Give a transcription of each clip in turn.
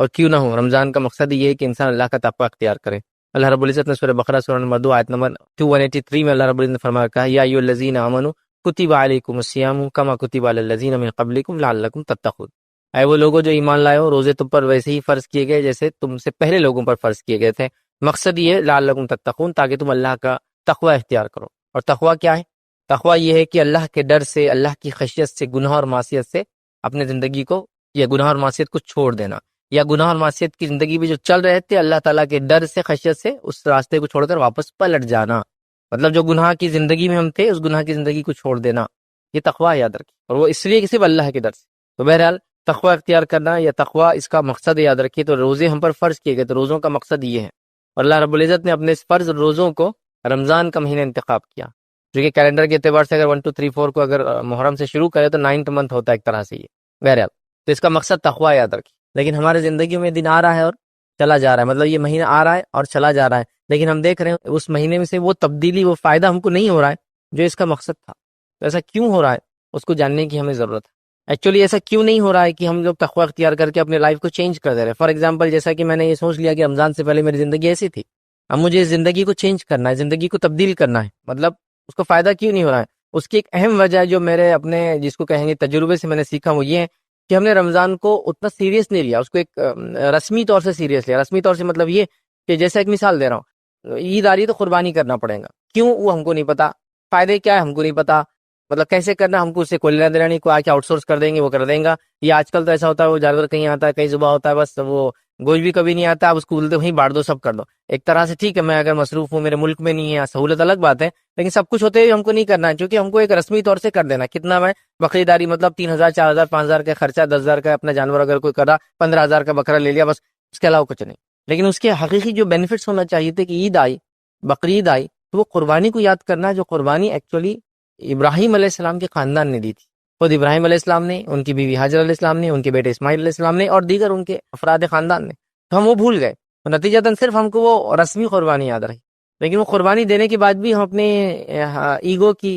اور کیوں نہ ہو، رمضان کا مقصد یہ ہے کہ انسان اللہ کا تقوی اختیار کرے۔ اللہ رب العزت نے سورہ بقرہ سورہ نمبر 2 آیت نمبر 283 میں اللہ رب العزت نے فرمایا کہا یا ایھا الذین آمنوا کتب علیکم الصیام کما کتب علی الذین من قبلکم لعلکم تتقون، اے وہ لوگوں جو ایمان لائے ہو، روزے تم پر ویسے ہی فرض کیے گئے جیسے تم سے پہلے لوگوں پر فرض کیے گئے تھے۔ مقصد یہ ہے لعلکم تتقون، تاکہ تم اللہ کا تقوی اختیار کرو۔ اور تقوی کیا ہے؟ تقوی یہ ہے کہ اللہ کے ڈر سے، اللہ کی خشیت سے، گناہ اور معصیت سے اپنے زندگی کو یا گناہ اور معصیت کو چھوڑ دینا، یا گناہ اور معصیت کی زندگی میں جو چل رہے تھے اللہ تعالیٰ کے ڈر سے، خشیت سے اس راستے کو چھوڑ کر واپس پلٹ جانا، مطلب جو گناہ کی زندگی میں ہم تھے اس گناہ کی زندگی کو چھوڑ دینا، یہ تقوی یاد رکھیں، اور وہ اس لیے کہ صرف اللہ کے ڈر سے۔ تو بہرحال تقوی اختیار کرنا یا تقوی اس کا مقصد یاد رکھیے۔ تو روزے ہم پر فرض کیے گئے، تو روزوں کا مقصد یہ ہے، اور اللہ رب العزت نے اپنے اس فرض روزوں کو رمضان کا مہینہ انتخاب کیا، جو کہ کیلنڈر کے اعتبار سے اگر 1 2 3 4 کو اگر محرم سے شروع کرے تو 9th منتھ ہوتا ہے ایک طرح سے یہ بہرحال۔ تو اس کا مقصد تقوی یاد رکھیے۔ لیکن ہمارے زندگیوں میں دن آ رہا ہے اور چلا جا رہا ہے، مطلب یہ مہینہ آ رہا ہے اور چلا جا رہا ہے، لیکن ہم دیکھ رہے ہیں اس مہینے میں سے وہ تبدیلی، وہ فائدہ ہم کو نہیں ہو رہا ہے جو اس کا مقصد تھا۔ تو ایسا کیوں ہو رہا ہے اس کو جاننے کی ہمیں ضرورت ہے۔ ایکچولی ایسا کیوں نہیں ہو رہا ہے کہ ہم لوگ تقوی اختیار کر کے اپنے لائف کو چینج کر دے رہے ہیں؟ فار ایگزامپل جیسا کہ میں نے یہ سوچ لیا کہ رمضان سے پہلے میری زندگی ایسی تھی، اب مجھے زندگی کو چینج کرنا ہے، زندگی کو تبدیل کرنا ہے، مطلب اس کو فائدہ کیوں نہیں ہو رہا ہے؟ اس کی ایک اہم وجہ ہے جو میرے اپنے جس کو کہیں گے تجربے سے میں نے سیکھا، وہ یہ ہے کہ ہم نے رمضان کو اتنا سیریس نہیں لیا، اس کو ایک رسمی طور سے سیریس لیا۔ رسمی طور سے مطلب یہ کہ جیسا ایک مثال دے رہا ہوں، عید آ رہی ہے تو قربانی کرنا پڑے گا، کیوں وہ ہم کو نہیں پتا، فائدے کیا ہے ہم کو نہیں پتا، مطلب کیسے کرنا ہم کو اس سے کوئی لینا دینا نہیں، کوئی آ کے آؤٹ سورس کر دیں گے وہ کر دیں گا، یا آج کل تو ایسا ہوتا ہے وہ جانور کہیں آتا ہے کہیں ذبح ہوتا ہے، بس وہ گوشت بھی کبھی نہیں آتا، اب اس کو بولتے وہیں بانٹ دو سب کر دو۔ ایک طرح سے ٹھیک ہے، میں اگر مصروف ہوں، میرے ملک میں نہیں ہے، سہولت الگ بات ہے، لیکن سب کچھ ہوتے ہوئے ہم کو نہیں کرنا ہے، کیونکہ ہم کو ایک رسمی طور سے کر دینا۔ کتنا میں بکری داری مطلب 3000 4000 5000 کا خرچہ، 10,000 کا اپنا جانور اگر کوئی کرا، 15,000 کا بکرا لے لیا، بس اس کے علاوہ کچھ نہیں۔ لیکن اس کے حقیقی جو بینیفٹس ہونا چاہیے تھے کہ عید آئی، بقرعید آئی، تو وہ قربانی کو یاد کرنا، جو قربانی ایکچولی ابراہیم علیہ السلام کے خاندان نے دی تھی، خود ابراہیم علیہ السلام نے، ان کی بیوی حاجر علیہ السلام نے، ان کے بیٹے اسماعیل علیہ السلام نے، اور دیگر ان کے افراد خاندان نے، تو ہم وہ بھول گئے، نتیجتاً صرف ہم کو وہ رسمی قربانی یاد رہی۔ لیکن وہ قربانی دینے کے بعد بھی ہم اپنے ایگو کی،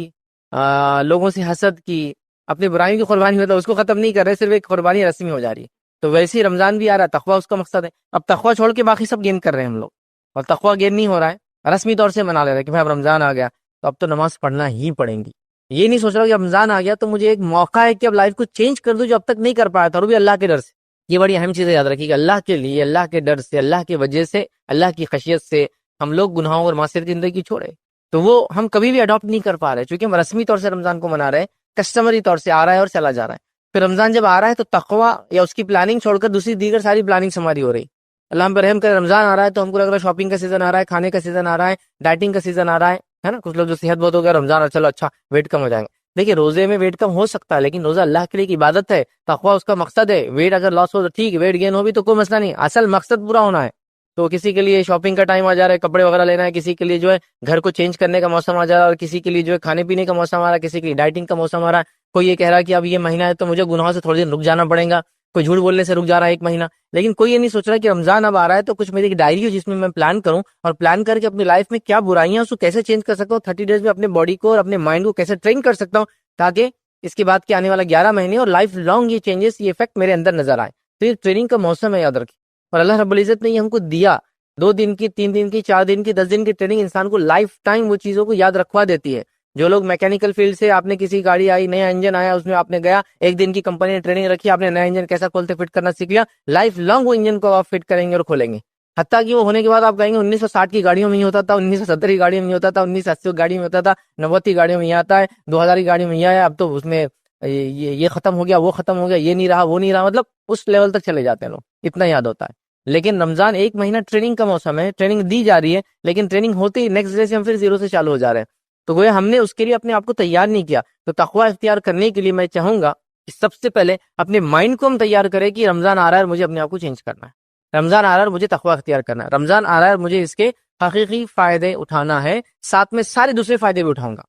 لوگوں سے حسد کی، اپنے برائیوں کی قربانی ہوتا ہے اس کو ختم نہیں کر رہے، صرف ایک قربانی رسمی ہو جا رہی ہے۔ تو ویسے ہی رمضان بھی آ رہا ہے، تقوی اس کا مقصد ہے، اب تقوی چھوڑ کے باقی سب گین کر رہے ہیں ہم لوگ، اور تقوی گین نہیں ہو رہا ہے، رسمی طور سے منا لے رہے ہیں کہ بھائی اب رمضان آ گیا تو اب تو نماز پڑھنا ہی پڑیں گی۔ یہ نہیں سوچ رہا کہ رمضان آ گیا تو مجھے ایک موقع ہے کہ اب لائف کو چینج کر دوں جو اب تک نہیں کر پایا تھا، اور وہ بھی اللہ کے ڈر سے۔ یہ بڑی اہم چیز یاد رکھیے کہ اللہ کے لیے، اللہ کے ڈر سے، اللہ کی وجہ سے، اللہ کی خشیت سے ہم لوگ گناہوں اور معصیت کی زندگی چھوڑے، تو وہ ہم کبھی بھی اڈاپٹ نہیں کر پا رہے، چونکہ ہم رسمی طور سے رمضان کو منا رہے ہیں، کسٹمری طور سے آ رہا ہے اور چلا جا رہا ہے۔ پھر رمضان جب آ رہا ہے تو تقوی یا اس کی پلاننگ چھوڑ کر دوسری دیگر ساری پلاننگ ہماری ہو رہی۔ اللہ ہم پر رحم کرے، رمضان آ رہا ہے تو ہم کو لگ رہا ہے شاپنگ کا سیزن آ رہا ہے، کھانے کا سیزن آ رہا ہے، ڈائٹنگ کا سیزن آ رہا ہے نا، کچھ لوگ جو صحت بہت ہو گیا رمضان چلو اچھا ویٹ کم ہو جائیں گے۔ دیکھیے روزے میں ویٹ کم ہو سکتا ہے، لیکن روزہ اللہ کے لیے ایک عبادت ہے، تقوی اس کا مقصد ہے۔ ویٹ اگر لاس ہو تو ٹھیک ہے، ویٹ گین ہو بھی تو کوئی مسئلہ نہیں، اصل مقصد پورا ہونا ہے۔ تو کسی کے لیے شاپنگ کا ٹائم آ جا رہا ہے، کپڑے وغیرہ لینا ہے، کسی کے لیے جو ہے گھر کو چینج کرنے کا موسم آ جا رہا ہے، اور کسی کے لیے جو ہے کھانے پینے کا موسم آ رہا ہے، کسی کے لیے ڈائٹنگ کا موسم آ رہا ہے، کوئی یہ کہہ رہا ہے کہ اب یہ مہینہ ہے تو مجھے گناہوں سے تھوڑے دن رک جانا پڑے گا، کوئی جھوٹ بولنے سے رک جا رہا ہے 1 مہینہ، لیکن کوئی یہ نہیں سوچ رہا کہ رمضان اب آ رہا ہے تو کچھ میری ایک ڈائری ہو جس میں میں پلان کروں، اور پلان کر کے اپنی لائف میں کیا برائیاں اس کو کیسے چینج کر سکتا ہوں، 30 ڈیز میں اپنے باڈی کو اور اپنے مائنڈ کو کیسے ٹرین کر سکتا ہوں، تاکہ اس کے بعد کے آنے والا 11 مہینے اور لائف لانگ یہ چینجز، یہ افیکٹ میرے اندر نظر آئے۔ تو یہ ٹریننگ کا موسم ہے، یاد رکھیں۔ اور اللہ رب العزت نے یہ ہم کو دیا، 2 دن کی، 3 دن کی، 4 دن کی، 10 دن کی ٹریننگ انسان کو لائف ٹائم وہ چیزوں کو یاد رکھوا دیتی ہے۔ جو لوگ میکینیکل فیلڈ سے، آپ نے کسی گاڑی آئی، نیا انجن آیا، اس میں آپ نے گیا، 1 دن کی کمپنی نے ٹریننگ رکھی، آپ نے نیا انجن کیسا کھولتے فٹ کرنا سیکھ لیا، لائف لانگ وہ انجن کو آپ فٹ کریں گے اور کھولیں گے، حتیٰ کہ وہ ہونے کے بعد آپ کہیں گے 1960 کی گاڑیوں میں نہیں ہوتا تھا، 1970 کی گاڑیوں میں نہیں ہوتا تھا، 1980 کی گاڑی میں ہوتا تھا، 90 کی گاڑیوں میں یہ آتا ہے، 2000 کی گاڑی میں یہ آیا، اب تو اس میں یہ ختم ہو گیا، وہ ختم ہو گیا، یہ نہیں رہا، وہ نہیں رہا، مطلب اس لیول تک چلے جاتے ہیں لوگ، اتنا یاد ہوتا ہے۔ لیکن رمضان 1 مہینہ ٹریننگ کا موسم ہے، ٹریننگ دی جا رہی ہے، لیکن ٹریننگ ہوتے ہی نیکسٹ ڈے سے ہم پھر 0 سے چالو ہو جا رہے ہیں، تو گویا ہم نے اس کے لیے اپنے آپ کو تیار نہیں کیا۔ تو تقوی اختیار کرنے کے لیے میں چاہوں گا کہ سب سے پہلے اپنے مائنڈ کو ہم تیار کریں کہ رمضان آ رہا ہے، مجھے اپنے آپ کو چینج کرنا ہے، رمضان آ رہا ہے، مجھے تقوی اختیار کرنا ہے، رمضان آ رہا ہے، مجھے اس کے حقیقی فائدے اٹھانا ہے، ساتھ میں سارے دوسرے فائدے بھی اٹھاؤں گا،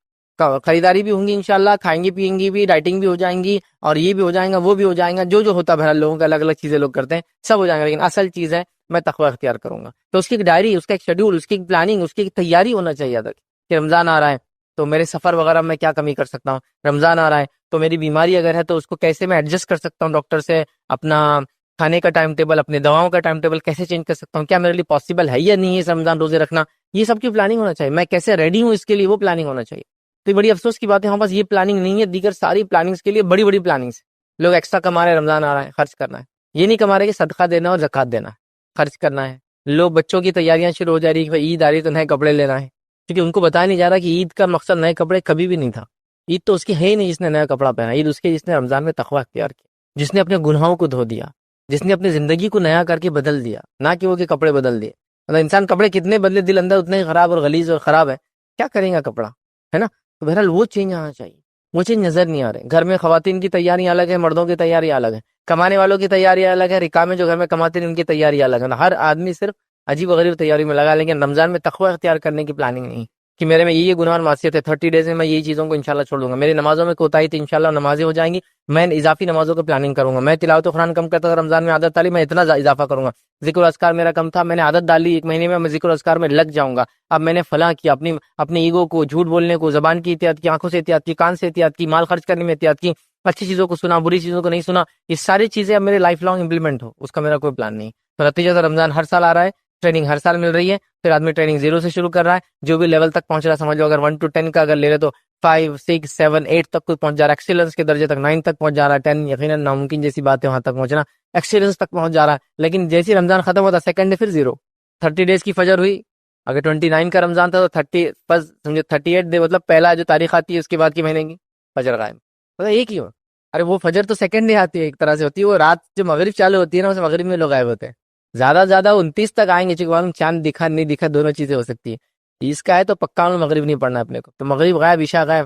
خریداری بھی ہوں گی انشاءاللہ، کھائیں گے پیئیں گے بھی، ڈائٹنگ بھی ہو جائیں گی، اور یہ بھی ہو جائیں گا، وہ بھی ہو جائیں گا، جو ہوتا ہے بہرحال لوگوں کا الگ الگ چیزیں لوگ کرتے ہیں، سب ہو جائیں گا، لیکن اصل چیز ہے میں تقوی اختیار کروں گا۔ تو اس کی ایک ڈائری، اس کا ایک شیڈول، اس کی ایک پلاننگ، اس کی ایک تیاری ہونا چاہیے تک کہ رمضان آ رہا ہے تو میرے سفر وغیرہ میں کیا کمی کر سکتا ہوں، رمضان آ رہا ہے تو میری بیماری اگر ہے تو اس کو کیسے میں ایڈجسٹ کر سکتا ہوں ڈاکٹر سے، اپنا کھانے کا ٹائم ٹیبل، اپنے دواؤں کا ٹائم ٹیبل کیسے چینج کر سکتا ہوں، کیا میرے لیے پاسبل ہے یا نہیں ہے رمضان روزے رکھنا، یہ سب کی پلاننگ ہونا چاہیے. میں کیسے ریڈی ہوں اس کے لیے، وہ پلاننگ ہونا چاہیے. تو یہ بڑی افسوس کی بات ہے ہمارے پاس یہ پلاننگ نہیں ہے. دیگر ساری پلاننگس کے لیے بڑی بڑی پلاننگس. لوگ ایکسٹرا کما رہے ہیں، رمضان آ رہا ہے خرچ کرنا ہے. یہ نہیں کما رہے کہ صدقہ دینا اور زکات دینا ہے، خرچ کرنا ہے. لوگ بچوں کی تیاریاں شروع ہو جا رہی ہے کہ عید آ رہی تو نئے کپڑے لینا ہے، کیونکہ ان کو بتایا نہیں جا رہا کہ عید کا مقصد نئے کپڑے کبھی بھی نہیں تھا. عید تو اس کی ہے ہی نہیں جس نے نیا کپڑا پہنا. عید اس کے جس نے رمضان میں تقویٰ اختیار کیا، جس نے اپنے گناہوں کو دھو دیا، جس نے اپنی زندگی کو نیا کر کے بدل دیا، نہ کہ وہ کہ کپڑے بدل دیے. مطلب انسان کپڑے کتنے بدلے، دل اندر اتنے ہی خراب اور غلیظ اور خراب ہے، کیا کریں گا کپڑا، ہے نا. تو بہرحال وہ چینج آنا چاہیے. وہ چینج نظر نہیں آ رہے. گھر میں خواتین کی تیاری الگ ہے، مردوں کی تیاری الگ ہے. کمانے والوں کی تیاری الگ ہے، رکا میں جو گھر میں کماتے ہیں ان کی تیاری الگ ہے. ہر آدمی صرف عجیب و غریب تیاری میں لگا، لیکن رمضان میں تقوی اختیار کرنے کی پلاننگ نہیں کہ میرے میں یہ گناہ اور معصیت ہے، 30 ڈیز میں یہی چیزوں کو انشاءاللہ چھوڑ دوں گا. میری نمازوں میں کوتاہی تھی، انشاءاللہ نمازیں ہو جائیں گی، میں اضافی نمازوں کو پلاننگ کروں گا. میں تلاوت قرآن کم کرتا تھا رمضان میں، عادت ڈالی میں اتنا اضافہ کروں گا. ذکر و اذکار میرا کم تھا، میں نے عادت ڈالی 1 مہینے میں ذکر و اذکار میں لگ جاؤں گا. اب میں نے فلاں کیا، اپنی ایگو کو، جھوٹ بولنے کو، زبان کی احتیاط کی، آنکھوں سے احتیاط کی، کان سے احتیاط کی، مال خرچ کرنے میں احتیاط کی، اچھی چیزوں کو سنا، بری چیزوں کو نہیں سنا. یہ ساری چیزیں اب میرے لائف لانگ امپلیمنٹ ہو، اس کا میرا کوئی پلان نہیں. تو نتیجہ تو رمضان ہر سال آ رہا ہے، ٹریننگ ہر سال مل رہی ہے. پھر آدمی ٹریننگ 0 سے شروع کر رہا ہے، جو بھی لیول تک پہنچ رہا ہے سمجھ لو. اگر 1 to 10 کا اگر لے لے تو 5 6 7 8 تک کوئی پہنچ جا رہا ہے، ایکسیلنس کے درجے تک 9 تک پہنچ جا رہا ہے. 10 یقیناً ناممکن جیسی بات ہے وہاں تک پہنچنا، ایکسیلنس تک پہنچ جا رہا ہے. لیکن جیسی رمضان ختم ہوتا سیکنڈ ڈے پھر 0. 30 ڈیز کی فجر ہوئی، اگر 29 کا رمضان تھا تو 30 بس سمجھے 38 ڈے، مطلب پہلا جو تاریخ آتی ہے اس کے بعد کی مہینے کی فجر غائب. مطلب ایک ہی ہو. ارے وہ فجر تو سیکنڈ ڈے آتی ہے، ایک طرح سے ہوتی ہے وہ رات جو مغرب چالو ہوتی ہے نا، اس مغرب میں لوگ غائب ہوتے ہیں. زیادہ سے زیادہ 29 تک آئیں گے، چونکہ معلوم چاند دکھا نہیں دکھا دونوں چیزیں ہو سکتی ہے. اس کا ہے تو پکا مغرب نہیں پڑھنا اپنے کو، تو مغرب غائب، عشاء غائب،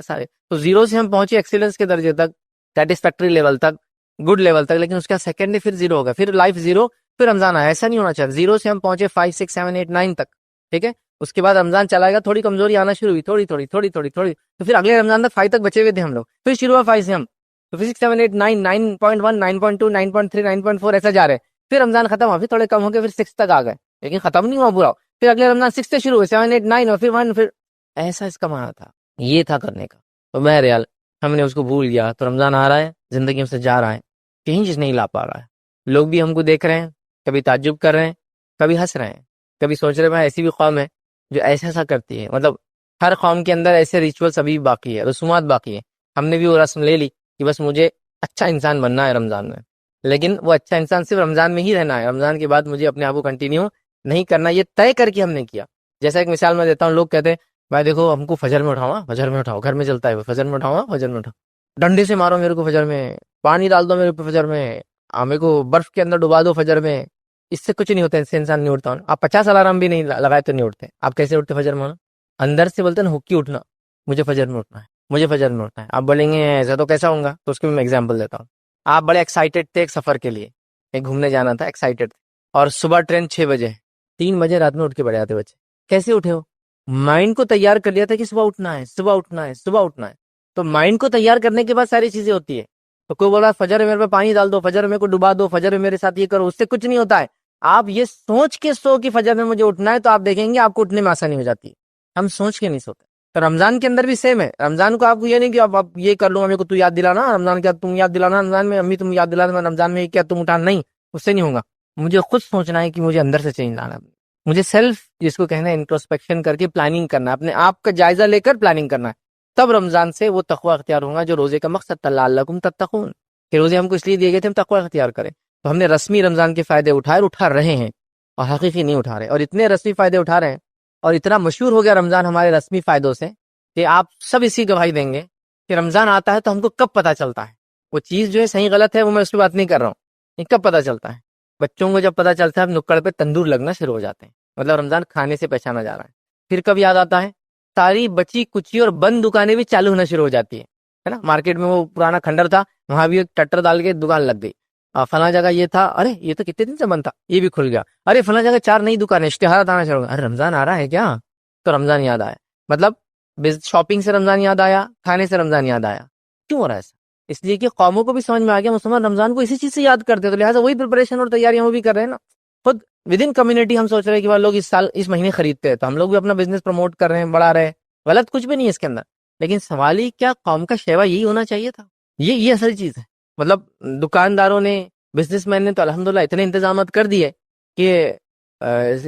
سارے. تو 0 سے ہم پہنچے ایکسیلنس کے درجے تک، سیٹسفیکٹری لیول تک، گڈ لیول تک. لیکن اس کا سیکنڈ ڈے پھر 0 ہوگا، پھر لائف 0، پھر رمضان آیا. ایسا نہیں ہونا چاہیے. 0 سے ہم پہنچے 5 6 7 8 9 تک، ٹھیک ہے. اس کے بعد رمضان چلا گا، تھوڑی کمزوری آنا شروع ہوئی، تھوڑی تھوڑی تھوڑی تھوڑی تھوڑی. تو پھر اگلے رمضان تک 5 تک بچے ہوئے تھے ہم لوگ، پھر شروع ہوا 5 سے ہم، تو 6 7 8 9 9.1 9.2 9.3 9.4 ایسا جا رہے. پھر رمضان ختم ہوا، پھر تھوڑے کم ہو کے پھر 6 تک آ گئے، لیکن ختم نہیں ہوا پورا. پھر اگلے رمضان 6 سے شروع ہوئے، 7 8 9 اور پھر 1، پھر ایسا اس کا معنی تھا، یہ تھا کرنے کا. تو بہرحال ہم نے اس کو بھول گیا. تو رمضان آ رہا ہے، زندگی سے جا رہا ہے، کہیں چیز نہیں لا پا رہا ہے. لوگ بھی ہم کو دیکھ رہے ہیں، کبھی تعجب کر رہے ہیں، کبھی ہنس رہے ہیں، کبھی سوچ رہے ہیں ایسی بھی قوم ہے جو ایسا کرتی ہے. مطلب ہر قوم کے اندر ایسے ریچولس ابھی باقی ہے، رسومات باقی ہے. ہم نے بھی وہ رسم لے لی کہ بس مجھے اچھا انسان بننا ہے رمضان میں، لیکن وہ اچھا انسان صرف رمضان میں ہی رہنا ہے. رمضان کے بعد مجھے اپنے آپ کو کنٹینیو نہیں کرنا، یہ طے کر کے ہم نے کیا. جیسا ایک مثال میں دیتا ہوں، لوگ کہتے ہیں بھائی دیکھو ہم کو فجر میں اٹھاؤ، فجر میں اٹھاؤ، گھر میں چلتا ہے فجر میں اٹھاؤ، فجر میں اٹھاؤ، ڈنڈے سے مارو میرے کو فجر میں، پانی ڈال دو میرے اوپر فجر میں، میرے کو برف کے اندر ڈبا دو فجر میں. اس سے کچھ نہیں ہوتا، اس سے انسان نہیں اٹھتا. آپ 50 الارم بھی نہیں لگائے تو نہیں اٹھتے. آپ کیسے اٹھتے فجر میں؟ اندر سے بولتے ہیں نا حکی اٹھنا، مجھے فجر میں اٹھنا ہے، مجھے فجر میں اٹھنا ہے. آپ بولیں گے ایسا تو کیسا ہوں گا، تو اس کی میں ایگزامپل دیتا ہوں. آپ بڑے ایکسائٹیڈ تھے ایک سفر کے لیے، ایک گھومنے جانا تھا، ایکسائٹیڈ تھے، اور صبح ٹرین 6 بجے، 3 بجے رات میں اٹھ کے بیٹھ جاتے بچے. کیسے اٹھے ہو؟ مائنڈ کو تیار کر لیا تھا کہ صبح اٹھنا ہے، صبح اٹھنا ہے، صبح اٹھنا ہے. تو مائنڈ کو تیار کرنے کے بعد ساری چیزیں ہوتی ہے. تو کوئی بول رہا ہے فجر میرے پہ پانی ڈال دو، فجر میرے کو ڈبا دو، فجر میرے ساتھ یہ کرو، اس سے کچھ نہیں ہوتا ہے. آپ یہ سوچ کے سو کہ فجر میں مجھے اٹھنا ہے، تو آپ دیکھیں گے آپ کو اٹھنے میں آسانی ہو جاتی ہے. ہم سوچ کے نہیں سوتے. تو رمضان کے اندر بھی سیم ہے. رمضان کو آپ کو یہ نہیں کہ آپ یہ کر لو، میرے کو تو یاد دلانا رمضان کیا، تم یاد دلانا رمضان میں، امی تم یاد دلانا رمضان میں کیا تم اٹھانا، نہیں، اس سے نہیں ہوگا. مجھے خود سوچنا ہے کہ مجھے اندر سے چینج لانا ہے. مجھے سیلف جس کو کہنا ہے انٹروسپیکشن کر کے پلاننگ کرنا ہے، اپنے آپ کا جائزہ لے کر پلاننگ کرنا ہے. تب رمضان سے وہ تقوی اختیار ہوگا جو روزے کا مقصد تھا، لعلکم تتقون، کہ روزے ہم کو اس لیے دیے گئے تھے ہم تقوی اختیار کریں. تو ہم نے رسمی رمضان کے فائدے اٹھائے اور اٹھا رہے ہیں، اور حقیقی نہیں اٹھا رہے. اور اتنے رسمی فائدے اٹھا رہے ہیں، اور اتنا مشہور ہو گیا رمضان ہمارے رسمی فائدوں سے کہ آپ سب اسی گواہی دیں گے کہ رمضان آتا ہے تو ہم کو کب پتہ چلتا ہے وہ چیز جو ہے صحیح غلط ہے، وہ میں اس پہ بات نہیں کر رہا ہوں، یہ کب پتہ چلتا ہے. بچوں کو جب پتہ چلتا ہے اب نکڑ پہ تندور لگنا شروع ہو جاتے ہیں، مطلب رمضان کھانے سے پہچانا جا رہا ہے. پھر کب یاد آتا ہے؟ ساری بچی کچی اور بند دکانیں بھی چالو ہونا شروع ہو جاتی ہے نا. مارکیٹ میں وہ پرانا کھنڈر تھا، وہاں بھی ایک ٹٹر ڈال کے دکان لگ گئی. فلاں جگہ یہ تھا، ارے یہ تو کتنے دن سے بند تھا، یہ بھی کھل گیا. ارے فلاں جگہ 4 نئی دکانیں، اشتہارات آنا شروع ہو گیا. ارے رمضان آ رہا ہے کیا، تو رمضان یاد آیا. مطلب شاپنگ سے رمضان یاد آیا، کھانے سے رمضان یاد آیا. کیوں ہو رہا ہے ایسا؟ اس لیے کہ قوموں کو بھی سمجھ میں آ گیا مسلمان رمضان کو اسی چیز سے یاد کرتے ہیں، تو لہٰذا وہی پریپریشن اور تیاریاں وہ بھی کر رہے ہیں نا. خود ود ان کمیونٹی ہم سوچ رہے ہیں کہ لوگ اس سال اس مہینے خریدتے ہیں، تو ہم لوگ بھی اپنا بزنس پروموٹ کر رہے ہیں، بڑھا رہے ہیں. غلط کچھ بھی نہیں ہے اس کے اندر، لیکن سوال ہی کیا قوم کا شیوا یہی ہونا چاہیے تھا. یہ اصل چیز ہے. مطلب دکانداروں نے بزنس مین نے تو الحمدللہ اتنے انتظامات کر دیے کہ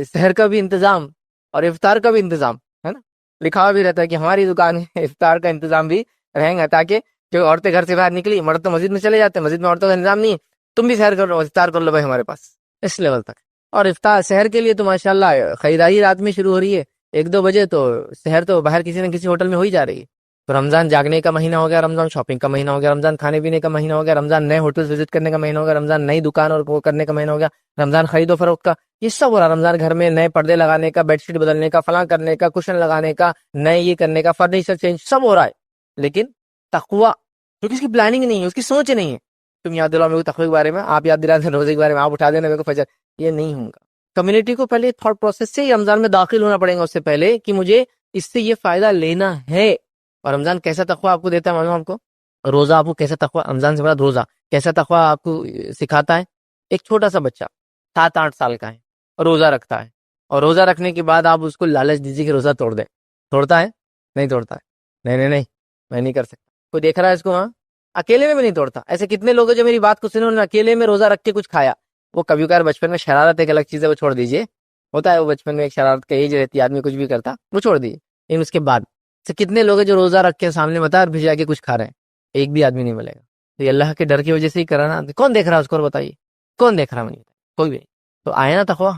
سحر کا بھی انتظام اور افطار کا بھی انتظام ہے نا، لکھا ہوا بھی رہتا ہے کہ ہماری دکان ہے افطار کا انتظام بھی رہیں گا، تاکہ جو عورتیں گھر سے باہر نکلی، مرد تو مسجد میں چلے جاتے ہیں، مسجد میں عورتوں کا نظام نہیں ہے، تم بھی سحر کر لو، افطار کر لو بھائی ہمارے پاس، اس لیول تک۔ اور افطار سحر کے لیے تو ماشاءاللہ خریداری رات میں شروع ہو رہی ہے، 1-2 بجے تو سحر تو باہر کسی نہ کسی ہوٹل میں ہو ہی جا رہی ہے۔ تو رمضان جاگنے کا مہینہ ہو گیا، رمضان شاپنگ کا مہینہ ہو گیا، رمضان کھانے پینے کا مہینہ ہو گیا، رمضان نئے ہوٹل وزٹ کرنے کا مہینہ ہو گیا، رمضان نئی دکان اور وہ کرنے کا مہینہ ہو گیا، رمضان خرید و فروخت کا، یہ سب ہو رہا ہے۔ رمضان گھر میں نئے پردے لگانے کا، بیڈ شیٹ بدلنے کا، فلاں کرنے کا، کشن لگانے کا، نئے یہ کرنے کا، فرنیچر چینج، سب ہو رہا ہے۔ لیکن تقوی، کیونکہ اس کی پلاننگ نہیں ہے، اس کی سوچ نہیں ہے۔ تم یاد دلاؤ میرے کو تقوی کے بارے میں، آپ یاد دلا دیں روزے کے بارے میں، آپ اٹھا دینا میرے کو فجر، یہ نہیں ہوگا۔ کمیونٹی کو پہلے تھاٹ پروسیس سے رمضان میں داخل ہونا پڑے گا، اس سے پہلے کہ مجھے اس سے یہ فائدہ لینا ہے۔ اور رمضان کیسا تقوی آپ کو دیتا ہے معلوم آپ کو؟ روزہ آپ کو کیسا تقوی، رمضان سے بعد روزہ کیسا تقوی آپ کو سکھاتا ہے؟ ایک چھوٹا سا بچہ 7-8 سال کا ہے، روزہ رکھتا ہے، اور روزہ رکھنے کے بعد آپ اس کو لالچ دیجیے کہ روزہ توڑ دے، توڑتا ہے؟ نہیں توڑتا ہے، نہیں نہیں نہیں میں نہیں کر سکتا۔ کوئی دیکھ رہا ہے اس کو؟ ہاں، اکیلے میں بھی نہیں توڑتا۔ ایسے کتنے لوگ ہیں جو میری بات کو سنیں انہوں نے اکیلے میں روزہ رکھ کے کچھ کھایا؟ وہ کبھی کبھار بچپن میں شرارت ایک الگ چیز ہے، وہ چھوڑ دیجیے، ہوتا ہے وہ بچپن میں ایک شرارت کا ایج رہتی ہے، آدمی کچھ بھی کرتا، وہ چھوڑ دیجیے۔ لیکن اس کے بعد سے کتنے لوگ ہیں جو روزہ رکھ کے سامنے بتا اور بھجا کے کچھ کھا رہے ہیں؟ ایک بھی آدمی نہیں ملے گا۔ تو یہ اللہ کے ڈر کی وجہ سے ہی کرا نا۔ کون دیکھ رہا ہے اس کو؟ اور بتائیے کون دیکھ رہا ہے؟ مجھے کوئی بھی نہیں۔ تو آیا نا تقویٰ،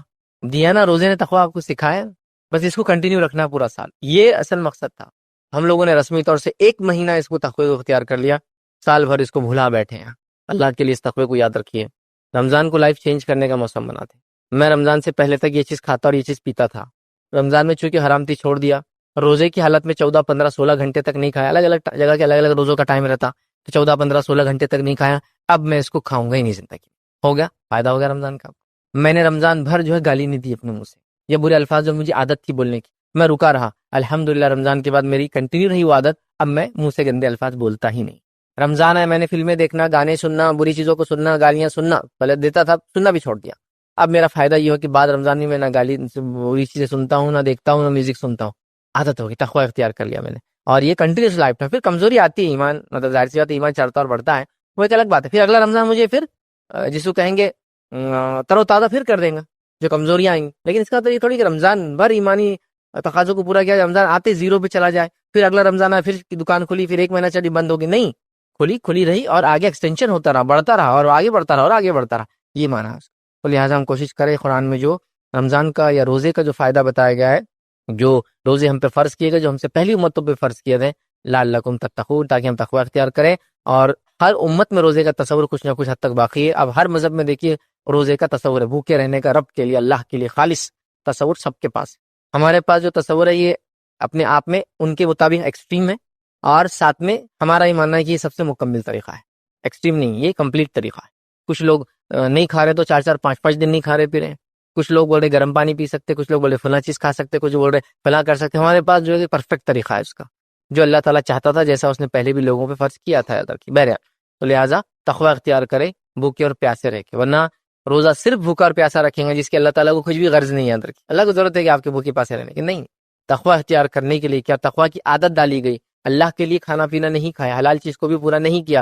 دیا نا روزے نے تقویٰ آپ کو سکھایا، بس اس کو کنٹینیو رکھنا پورا سال، یہ اصل مقصد تھا۔ ہم لوگوں نے رسمی طور سے 1 مہینہ اس کو تقوی کو اختیار کر لیا، سال بھر اس کو بھلا بیٹھے ہیں۔ اللہ کے لیے اس تقوی کو یاد رکھیے، رمضان کو لائف چینج کرنے کا موسم بناتے۔ میں رمضان سے پہلے تک یہ چیز کھاتا اور یہ چیز پیتا تھا، رمضان میں چونکہ حرامتی چھوڑ دیا، روزے کی حالت میں 14 15 16 گھنٹے تک نہیں کھایا، الگ الگ جگہ کے الگ الگ روزوں کا ٹائم رہتا، تو 14 15 16 گھنٹے تک نہیں کھایا۔ اب میں اس کو کھاؤں گا ہی نہیں زندگی، ہو گیا فائدہ ہو گیا رمضان کا۔ میں نے رمضان بھر جو ہے گالی نہیں دی اپنے منہ سے، یہ برے الفاظ جو مجھے عادت تھی بولنے کی، میں رکا رہا۔ الحمدللہ رمضان کے بعد میری کنٹینیو رہی وہ عادت، اب میں منہ سے گندے الفاظ بولتا ہی نہیں۔ رمضان ہے، میں نے فلمیں دیکھنا، گانے سننا، بری چیزوں کو سننا، گالیاں سننا پہلے دیتا تھا، سننا بھی چھوڑ دیا۔ اب میرا فائدہ یہ ہو کہ بعد رمضان میں نہ گالی بری چیزیں سنتا ہوں، نہ دیکھتا ہوں، نہ میوزک سنتا ہوں، عادت ہوگی، تقوی اختیار کر لیا میں نے، اور یہ کنٹینیوس لائف ہے۔ پھر کمزوری آتی ہے، ایمان مطلب ظاہر سی بات ہے، ایمان چڑھتا اور بڑھتا ہے، وہ ایک الگ بات ہے۔ پھر اگلا رمضان مجھے پھر جس کو کہیں گے تر و تازہ پھر کر دیں گا جو کمزوریاں آئیں گی، لیکن اس کا تو یہ تھوڑی کہ رمضان بھر ایمانی تقاضوں کو پورا کیا، رمضان آتے 0 پہ چلا جائے، پھر اگلا رمضان آئے پھر دکان کھلی، پھر 1 مہینہ چلی بند ہوگی، نہیں، کھلی رہی اور آگے ایکسٹینشن ہوتا رہا، بڑھتا رہا اور آگے بڑھتا رہا اور آگے بڑھتا رہا، یہ معنی ہے۔ تو لہٰذا ہم کوشش کریں قرآن میں جو رمضان کا یا روزے کا جو فائدہ بتایا گیا ہے، جو روزے ہم پہ فرض کیے گئے، جو ہم سے پہلی امتوں پہ فرض کیے گئے، لعلکم تتقون، تاکہ ہم تقوی اختیار کریں۔ اور ہر امت میں روزے کا تصور کچھ نہ کچھ حد تک باقی ہے۔ اب ہر مذہب میں دیکھیے روزے کا تصور ہے، بھوکے رہنے کا، رب کے لیے، اللہ کے لیے خالص تصور سب کے پاس ہے۔ ہمارے پاس جو تصور ہے یہ اپنے آپ میں ان کے مطابق ایکسٹریم ہے، اور ساتھ میں ہمارا یہ ماننا ہے کہ یہ سب سے مکمل طریقہ ہے، ایکسٹریم نہیں، یہ کمپلیٹ طریقہ ہے۔ کچھ لوگ نہیں کھا رہے تو 4 5 دن نہیں کھا رہے پی رہے ہیں، کچھ لوگ بول رہے گرم پانی پی سکتے، کچھ لوگ بولے فلاں چیز کھا سکتے، کچھ بول رہے فلاں کر سکتے۔ ہمارے پاس جو ہے پرفیکٹ طریقہ ہے اس کا، جو اللہ تعالیٰ چاہتا تھا، جیسا اس نے پہلے بھی لوگوں پہ فرض کیا تھا ادھر کی بہرحال۔ تو لہٰذا تقوی اختیار کرے، بھوکے اور پیاسے رہ کے، ورنہ روزہ صرف بھوکا اور پیاسا رکھیں گے جس کے اللہ تعالیٰ کو کچھ بھی غرض نہیں ہے اندر کی، اللہ کو ضرورت ہے کہ آپ کے بھوکے پیاسے رہنے کی، نہیں، تقوی اختیار کرنے کے لیے کیا تقوی کی عادت ڈالی گئی، اللہ کے لیے کھانا پینا نہیں کھایا، حلال چیز کو بھی پورا نہیں کیا،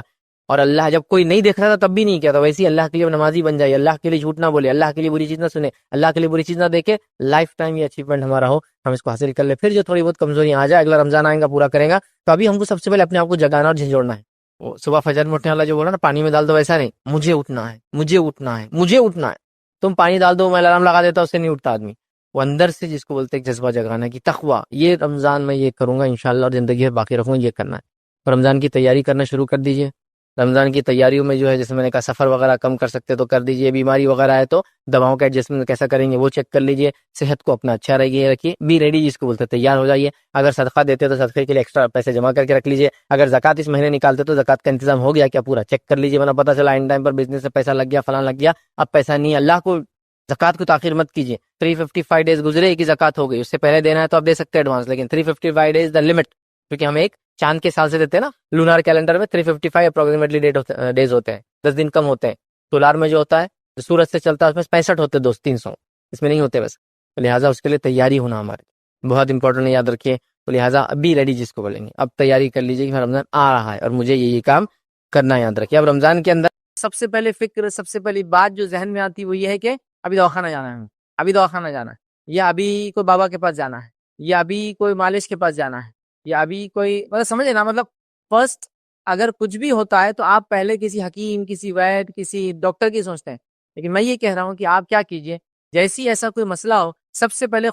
اور اللہ جب کوئی نہیں دیکھ رہا تھا تب بھی نہیں کیا تھا، ویسے ہی اللہ کے لیے نمازی بن جائے، اللہ کے لیے جھوٹ نہ بولے، اللہ کے لیے بری چیز نہ سنے، اللہ کے لیے بری چیز نہ دیکھے، لائف ٹائم یہ اچیومنٹ ہمارا ہو، ہم اس کو حاصل کر لیں۔ پھر جو تھوڑی بہت کمزوریاں آ جائے، اگلا رمضان آئے گا پورا کریں گا، تو ابھی ہم کو سب سے پہلے اپنے آپ کو جگانا اور جھنجھوڑنا ہے۔ وہ صبح فجر میں اٹھنے والا جو بولا نا پانی میں ڈال دو، ویسا نہیں، مجھے اٹھنا ہے، مجھے اٹھنا ہے، مجھے اٹھنا ہے۔ تم پانی ڈال دو، میں الارم لگا دیتا، اس سے نہیں اٹھتا آدمی، وہ اندر سے جس کو بولتے ہیں جذبہ جگانا کی تقوی، یہ رمضان میں یہ کروں گا انشاءاللہ، اور زندگی میں باقی رکھوں گا، یہ کرنا ہے۔ رمضان کی تیاری کرنا شروع کر دیجئے۔ رمضان کی تیاریوں میں جو ہے جیسے میں نے کہا سفر وغیرہ کم کر سکتے تو کر دیجئے، بیماری وغیرہ ہے تو دواؤں کا ایڈجسٹمنٹ کیسا کریں گے وہ چیک کر لیجئے، صحت کو اپنا اچھا رکھیے، بی ریڈی جس کو بولتے ہیں، تیار ہو جائیے۔ اگر صدقہ دیتے تو صدقے کے لیے ایکسٹرا پیسے جمع کر کے رکھ لیجئے، اگر زکوٰۃ اس مہینے نکالتے تو زکوٰۃ کا انتظام ہو گیا کیا پورا چیک کر لیجئے، ورنہ پتہ چلا ان ٹائم پر بزنس سے پیسہ لگ گیا، فلاں لگ گیا، اب پیسہ نہیں ہے۔ اللہ کو زکوٰۃ کو تاخیر مت کیجیے، 355 ڈیز گزرے کہ زکوٰۃ ہو گئی، اس سے پہلے دینا ہے تو آپ دے سکتے ہیں ایڈوانس، لیکن 355 ڈیز دا لمٹ، کیونکہ ہم ایک چاند کے سال سے دیتے ہیں نا، لونار کیلنڈر میں 355 اپروکسیمیٹلی ڈیز ہوتے ہیں، 10 دن کم ہوتے ہیں۔ سولار میں جو ہوتا ہے جو سورج سے چلتا ہے اس میں 65 ہوتے ہیں، 300 اس میں نہیں ہوتے بس، لہٰذا اس کے لیے تیاری ہونا ہمارے بہت امپورٹنٹ ہے، یاد رکھیے۔ تو لہٰذا ابھی ریڈی جس کو بولیں گے، اب تیاری کر لیجیے کہ رمضان آ رہا ہے اور مجھے یہ کام کرنا، یاد رکھیے۔ اب رمضان کے اندر سب سے پہلے فکر، سب سے پہلی بات جو ذہن میں آتی وہ یہ ہے کہ ابھی دواخانہ جانا ہے، ابھی دواخانہ جانا ہے، یا ابھی کوئی بابا کے پاس جانا ہے، یا ابھی کوئی مالش کے پاس جانا ہے، یا ابھی کوئی مطلب سمجھے نا، مطلب فرسٹ اگر کچھ بھی ہوتا ہے تو آپ پہلے کسی حکیم، کسی وید، کسی ڈاکٹر کی سوچتے ہیں. لیکن میں یہ کہہ رہا ہوں کہ آپ کیا کیجئے، جیسی ایسا کوئی مسئلہ ہو، سب سے پہلے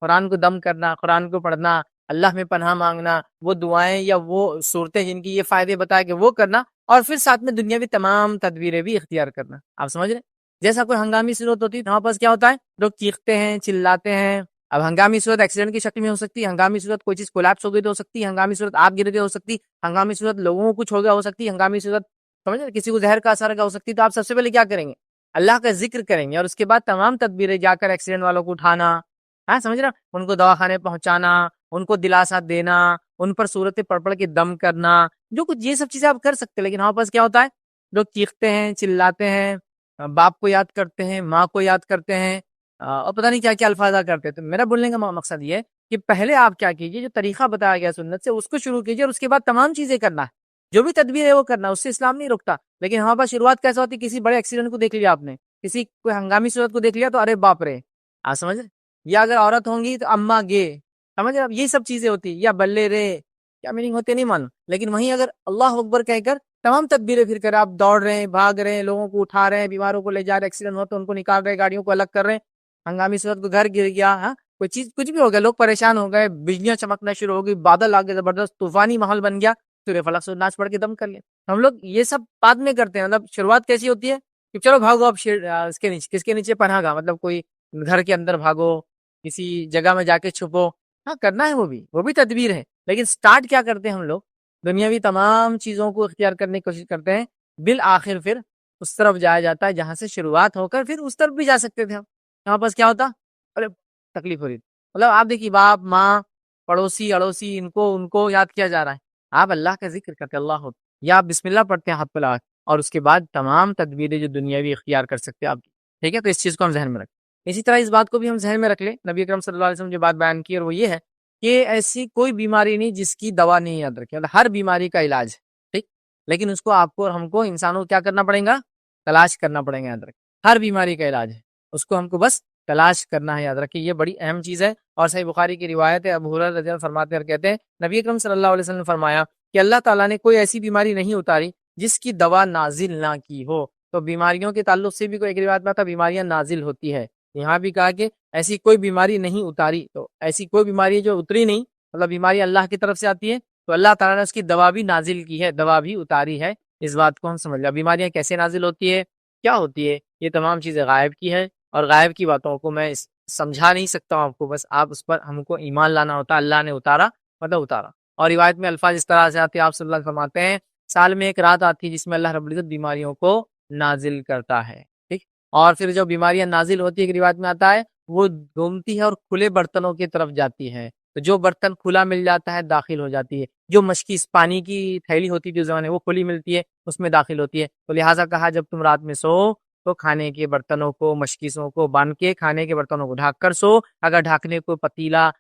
قرآن کو دم کرنا، قرآن کو پڑھنا، اللہ میں پناہ مانگنا، وہ دعائیں یا وہ صورتیں جن کی یہ فائدے بتائے کہ وہ کرنا، اور پھر ساتھ میں دنیاوی تمام تدبیریں بھی اختیار کرنا. آپ سمجھ رہے؟ جیسا کوئی ہنگامی صورت ہوتی ہے تو وہاں پاس کیا ہوتا ہے، لوگ چیختے ہیں، چلاتے ہیں. اب ہنگامی صورت ایکسیڈنٹ کی شکل میں ہو سکتی ہے، ہنگامی صورت کوئی چیز کولیپس ہو گئی تو ہو سکتی ہے، ہنگامی صورت آپ گرے ہو سکتی، ہنگامی صورت لوگوں کو کچھ ہو گیا ہو سکتی ہے، ہنگامی صورت سمجھ رہے کسی کو زہر کا اثر ہو سکتی ہے. تو آپ سب سے پہلے کیا کریں گے، اللہ کا ذکر کریں گے، اور اس کے بعد تمام تدبیریں، جا کر ایکسیڈنٹ والوں کو اٹھانا، ہاں سمجھ رہے، ان کو دواخانے پہنچانا، ان کو دلاسا دینا، ان پر صورتیں پڑھ پڑھ کے دم کرنا، جو کچھ یہ سب چیزیں آپ کر سکتے ہیں. لیکن وہاں پاس کیا ہوتا ہے، لوگ چیختے ہیں، چلاتے ہیں، باپ کو یاد کرتے ہیں، ماں کو یاد کرتے ہیں، اور پتہ نہیں کیا کیا الفاظ کرتے ہیں. تو میرا بولنے کا مقصد یہ ہے کہ پہلے آپ کیا کیجئے، جو طریقہ بتایا گیا سنت سے اس کو شروع کیجئے، اور اس کے بعد تمام چیزیں کرنا ہے، جو بھی تدبیر ہے وہ کرنا، اس سے اسلام نہیں رکتا. لیکن ہمارے پاس شروعات کیسا ہوتی ہے، کسی بڑے ایکسیڈنٹ کو دیکھ لیا آپ نے، کسی کوئی ہنگامی صورت کو دیکھ لیا تو ارے باپ رے، آپ سمجھ رہے، یا اگر عورت ہوں گی تو اماں گے، سمجھ رہے، اب یہ سب چیزیں ہوتی، یا بلے رے، کیا میننگ ہوتے نہیں معلوم. لیکن وہیں اگر اللہ اکبر کہہ کر تمام تدبیریں پھر کر آپ دوڑ رہے ہیں، بھاگ رہے ہیں، لوگوں کو اٹھا رہے ہیں، بیماروں کو لے جا رہے ہیں، ایکسیڈنٹ ہو تو ان کو نکال رہے ہیں، گاڑیوں کو الگ کر رہے ہیں، ہنگامی صورت کو گھر گر گیا، ہاں کوئی چیز کچھ بھی ہو گیا، لوگ پریشان ہو گئے، بجلیاں چمکنا شروع ہو گئی، بادل آ گئے، زبردست طوفانی ماحول بن گیا، سورہ فلق سے ناچ پڑھ کے دم کر لیا. ہم لوگ یہ سب بعد میں کرتے ہیں. مطلب شروعات کیسی ہوتی ہے کہ چلو بھاگو اب اس کے نیچے، کس کے نیچے، پناہ گاہ، مطلب کوئی گھر کے اندر بھاگو، کسی جگہ میں جا کے چھپو، ہاں کرنا ہے، وہ بھی تدبیر ہے. لیکن سٹارٹ کیا کرتے ہیں ہم لوگ، دنیاوی تمام چیزوں کو اختیار کرنے کی کوشش کرتے ہیں، بالآخر پھر اس طرف جایا جاتا ہے جہاں سے شروعات ہو کر پھر اس طرف بھی جا سکتے تھے ہم. یہاں پاس کیا ہوتا، ارے تکلیف ہو رہی تھی. مطلب آپ دیکھیے، باپ ماں، پڑوسی اڑوسی، ان کو یاد کیا جا رہا ہے، آپ اللہ کا ذکر کرتے اللہ ہوتا، یا آپ بسم اللہ پڑھتے ہیں ہاتھ پہ لگا کے، اور اس کے بعد تمام تدبیریں جو دنیاوی اختیار کر سکتے ہیں آپ کی. ٹھیک ہے، تو اس چیز کو ہم ذہن میں رکھیں. اسی طرح اس بات کو بھی ہم ذہن میں رکھ لیں، نبی اکرم صلی اللہ علیہ وسلم نے جو بات بیان کی، اور وہ یہ ہے کہ ایسی کوئی بیماری نہیں جس کی دوا نہیں یاد رکھے. مطلب ہر بیماری کا علاج ہے، ٹھیک، لیکن اس کو آپ کو اور ہم کو انسانوں کو کیا کرنا پڑے گا، تلاش کرنا پڑے گا. یاد رکھیں ہر بیماری کا علاج ہے، اس کو ہم کو بس تلاش کرنا ہے. یاد رکھیں یہ بڑی اہم چیز ہے. اور صحیح بخاری کی روایت ہے، ابو ہریرہ رضی اللہ عنہ فرماتے ہیں اور کہتے ہیں، نبی اکرم صلی اللہ علیہ وسلم نے فرمایا کہ اللہ تعالیٰ نے کوئی ایسی بیماری نہیں اتاری جس کی دوا نازل نہ کی ہو. تو بیماریوں کے تعلق سے بھی کوئی ایک روایت میں آتا، بیماریاں نازل ہوتی ہے. یہاں بھی کہا کہ ایسی کوئی بیماری نہیں اتاری، تو ایسی کوئی بیماری جو اتری نہیں، مطلب بیماری اللہ کی طرف سے آتی ہے تو اللہ تعالیٰ نے اس کی دوا بھی نازل کی ہے، دوا بھی اتاری ہے. اس بات کو ہم سمجھ لیں. بیماریاں کیسے نازل ہوتی ہے، کیا ہوتی ہے، یہ تمام چیزیں غائب کی ہے، اور غائب کی باتوں کو میں سمجھا نہیں سکتا ہوں آپ کو، بس آپ اس پر ہم کو ایمان لانا ہوتا ہے. اللہ نے اتارا مطلب اتارا. اور روایت میں الفاظ اس طرح سے آتے ہیں، آپ صلی اللہ علیہ وسلم فرماتے ہیں، سال میں ایک رات آتی ہے جس میں اللہ رب العزت بیماریوں کو نازل کرتا ہے. ٹھیک، اور پھر جو بیماریاں نازل ہوتی ہے، ایک روایت میں آتا ہے، وہ گھومتی ہے اور کھلے برتنوں کی طرف جاتی ہے. تو جو برتن کھلا مل جاتا ہے داخل ہو جاتی ہے. جو مشکی پانی کی تھیلی ہوتی تھی اس زمانے، وہ کھلی ملتی ہے، اس میں داخل ہوتی ہے. تو لہٰذا کہا جب تم رات میں سو تو کھانے کے برتنوں کو، مشکیزوں کو باندھ کے کھانے کے برتنوں کو ڈھانک کر سو. اگر ڈھانکنے کو پتیلا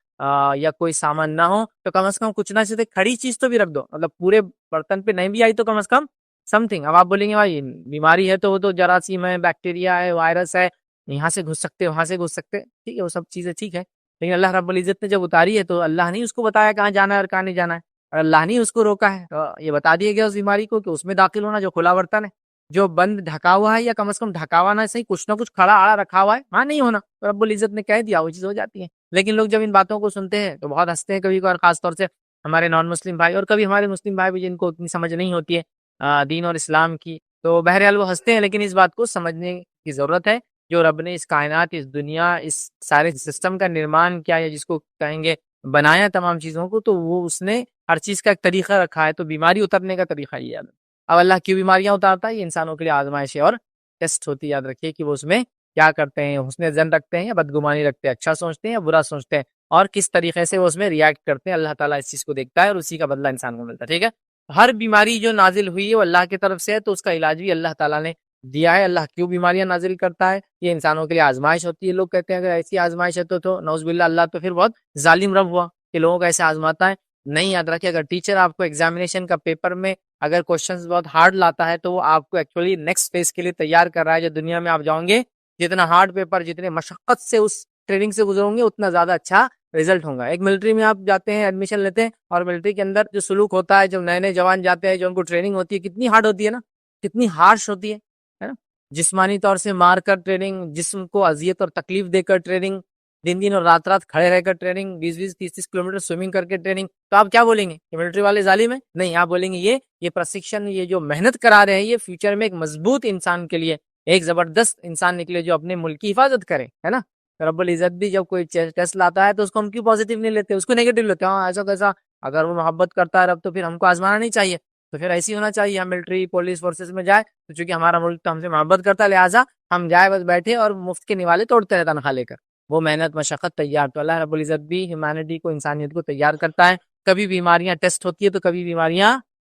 یا کوئی سامان نہ ہو تو کم از کم کچھ نہ سے کھڑی چیز تو بھی رکھ دو. مطلب پورے برتن پہ نہیں بھی آئی تو کم از کم سم تھنگ. اب آپ بولیں گے بھائی بیماری ہے تو وہ تو جراثیم ہے، بیکٹیریا ہے، وائرس ہے، یہاں سے گھس سکتے، وہاں سے گھس سکتے، ٹھیک ہے، وہ سب چیزیں ٹھیک ہے. لیکن اللہ رب العزت نے جب اتاری ہے تو اللہ نے اس کو بتایا کہاں جانا ہے اور کہاں نہیں جانا ہے، اور اللہ نے اس کو روکا ہے. تو یہ بتا دیا گیا اس بیماری کو کہ اس میں داخل ہونا جو کھلا برتن ہے، جو بند ڈھکا ہوا ہے، یا کم از کم ڈھکا ہوا نہ صحیح، کچھ نہ کچھ کھڑا آڑا رکھا ہوا ہے، وہاں نہیں ہونا. تو رب العزت نے کہہ دیا، وہ چیز ہو جاتی ہے. لیکن لوگ جب ان باتوں کو سنتے ہیں تو بہت ہنستے ہیں کبھی کبھار، خاص طور سے ہمارے نان مسلم بھائی، اور کبھی ہمارے مسلم بھائی بھی جن کو اتنی سمجھ نہیں ہوتی ہے دین اور اسلام کی. تو بہرحال وہ ہنستے ہیں، لیکن اس بات کو سمجھنے کی ضرورت ہے. جو رب نے اس کائنات، اس دنیا، اس سارے سسٹم کا نرمان کیا، یا جس کو کہیں گے بنایا تمام چیزوں کو، تو وہ اس نے ہر چیز کا ایک طریقہ رکھا ہے. تو بیماری اترنے کا طریقہ یہ ہے. اب اللہ کیوں بیماریاں اتارتا ہے؟ یہ انسانوں کے لیے آزمائش ہے اور ٹیسٹ ہوتی ہے. یاد رکھیے کہ وہ اس میں کیا کرتے ہیں، حسن ظن رکھتے ہیں یا بدگمانی رکھتے ہیں، اچھا سوچتے ہیں یا برا سوچتے ہیں، اور کس طریقے سے وہ اس میں ریاکٹ کرتے ہیں. اللہ تعالیٰ اس چیز کو دیکھتا ہے اور اسی کا بدلہ انسان کو ملتا ہے. ٹھیک ہے، ہر بیماری جو نازل ہوئی ہے وہ اللہ کی طرف سے ہے، تو اس کا علاج بھی اللہ تعالیٰ نے دیا ہے. اللہ کیوں بیماریاں نازل کرتا ہے؟ یہ انسانوں کے لیے آزمائش ہوتی ہے. لوگ کہتے ہیں اگر ایسی آزمائش ہے تو نعوذ باللہ اللہ تو پھر بہت ظالم رب ہوا کہ لوگوں کو ایسے آزماتا ہے. نہیں، یاد رکھیں، اگر ٹیچر آپ کو ایگزامینیشن کا پیپر میں اگر کوشچنز بہت ہارڈ لاتا ہے تو وہ آپ کو ایکچولی نیکسٹ فیز کے لیے تیار کر رہا ہے. جو دنیا میں آپ جاؤں گے جتنا ہارڈ پیپر جتنے مشقت سے اس ٹریننگ سے گزروں گے اتنا زیادہ اچھا رزلٹ ہوگا. ایک ملٹری میں آپ جاتے ہیں ایڈمیشن لیتے ہیں اور ملٹری کے اندر جو سلوک ہوتا ہے جب نئے نئے جوان جاتے ہیں جو ان کو ٹریننگ ہوتی ہے کتنی ہارڈ ہوتی ہے نا, کتنی ہارش ہوتی ہے نا. جسمانی طور سے مار کر ٹریننگ, جسم کو اذیت اور تکلیف دے کر ٹریننگ, دن دن اور رات رات کھڑے رہ کر ٹریننگ, 20-20 30-30 کلومیٹر سوئمنگ کر کے ٹریننگ. تو آپ کیا بولیں گے کہ ملٹری والے ظالم ہیں؟ نہیں, آپ بولیں گے یہ پرشکشن, یہ جو محنت کرا رہے ہیں یہ فیوچر میں ایک مضبوط انسان کے لیے ایک زبردست انسان نکلے جو اپنے ملک کی حفاظت کرے, ہے نا. رب العزت بھی جب کوئی ٹیسٹ لاتا ہے تو اس کو ہم کیوں پازیٹیو نہیں لیتے, اس کو نیگیٹو لیتے ہیں. ہاں ایسا کیسا, اگر وہ محبت کرتا ہے رب تو پھر ہم کو آزمانا نہیں چاہیے. تو پھر ایسی ہونا چاہیے, ہم ملٹری پولیس فورسز میں جائے تو چونکہ ہمارا ملک تو ہم سے محبت کرتا ہے لہٰذا ہم جائے بس بیٹھے اور مفت کے نوالے توڑتے رہے تنخواہ لے کر. وہ محنت مشقت تیار, تو اللہ رب العزت بھی ہیومینٹی کو, انسانیت کو تیار کرتا ہے. کبھی بیماریاں ٹیسٹ ہوتی ہے تو کبھی بیماریاں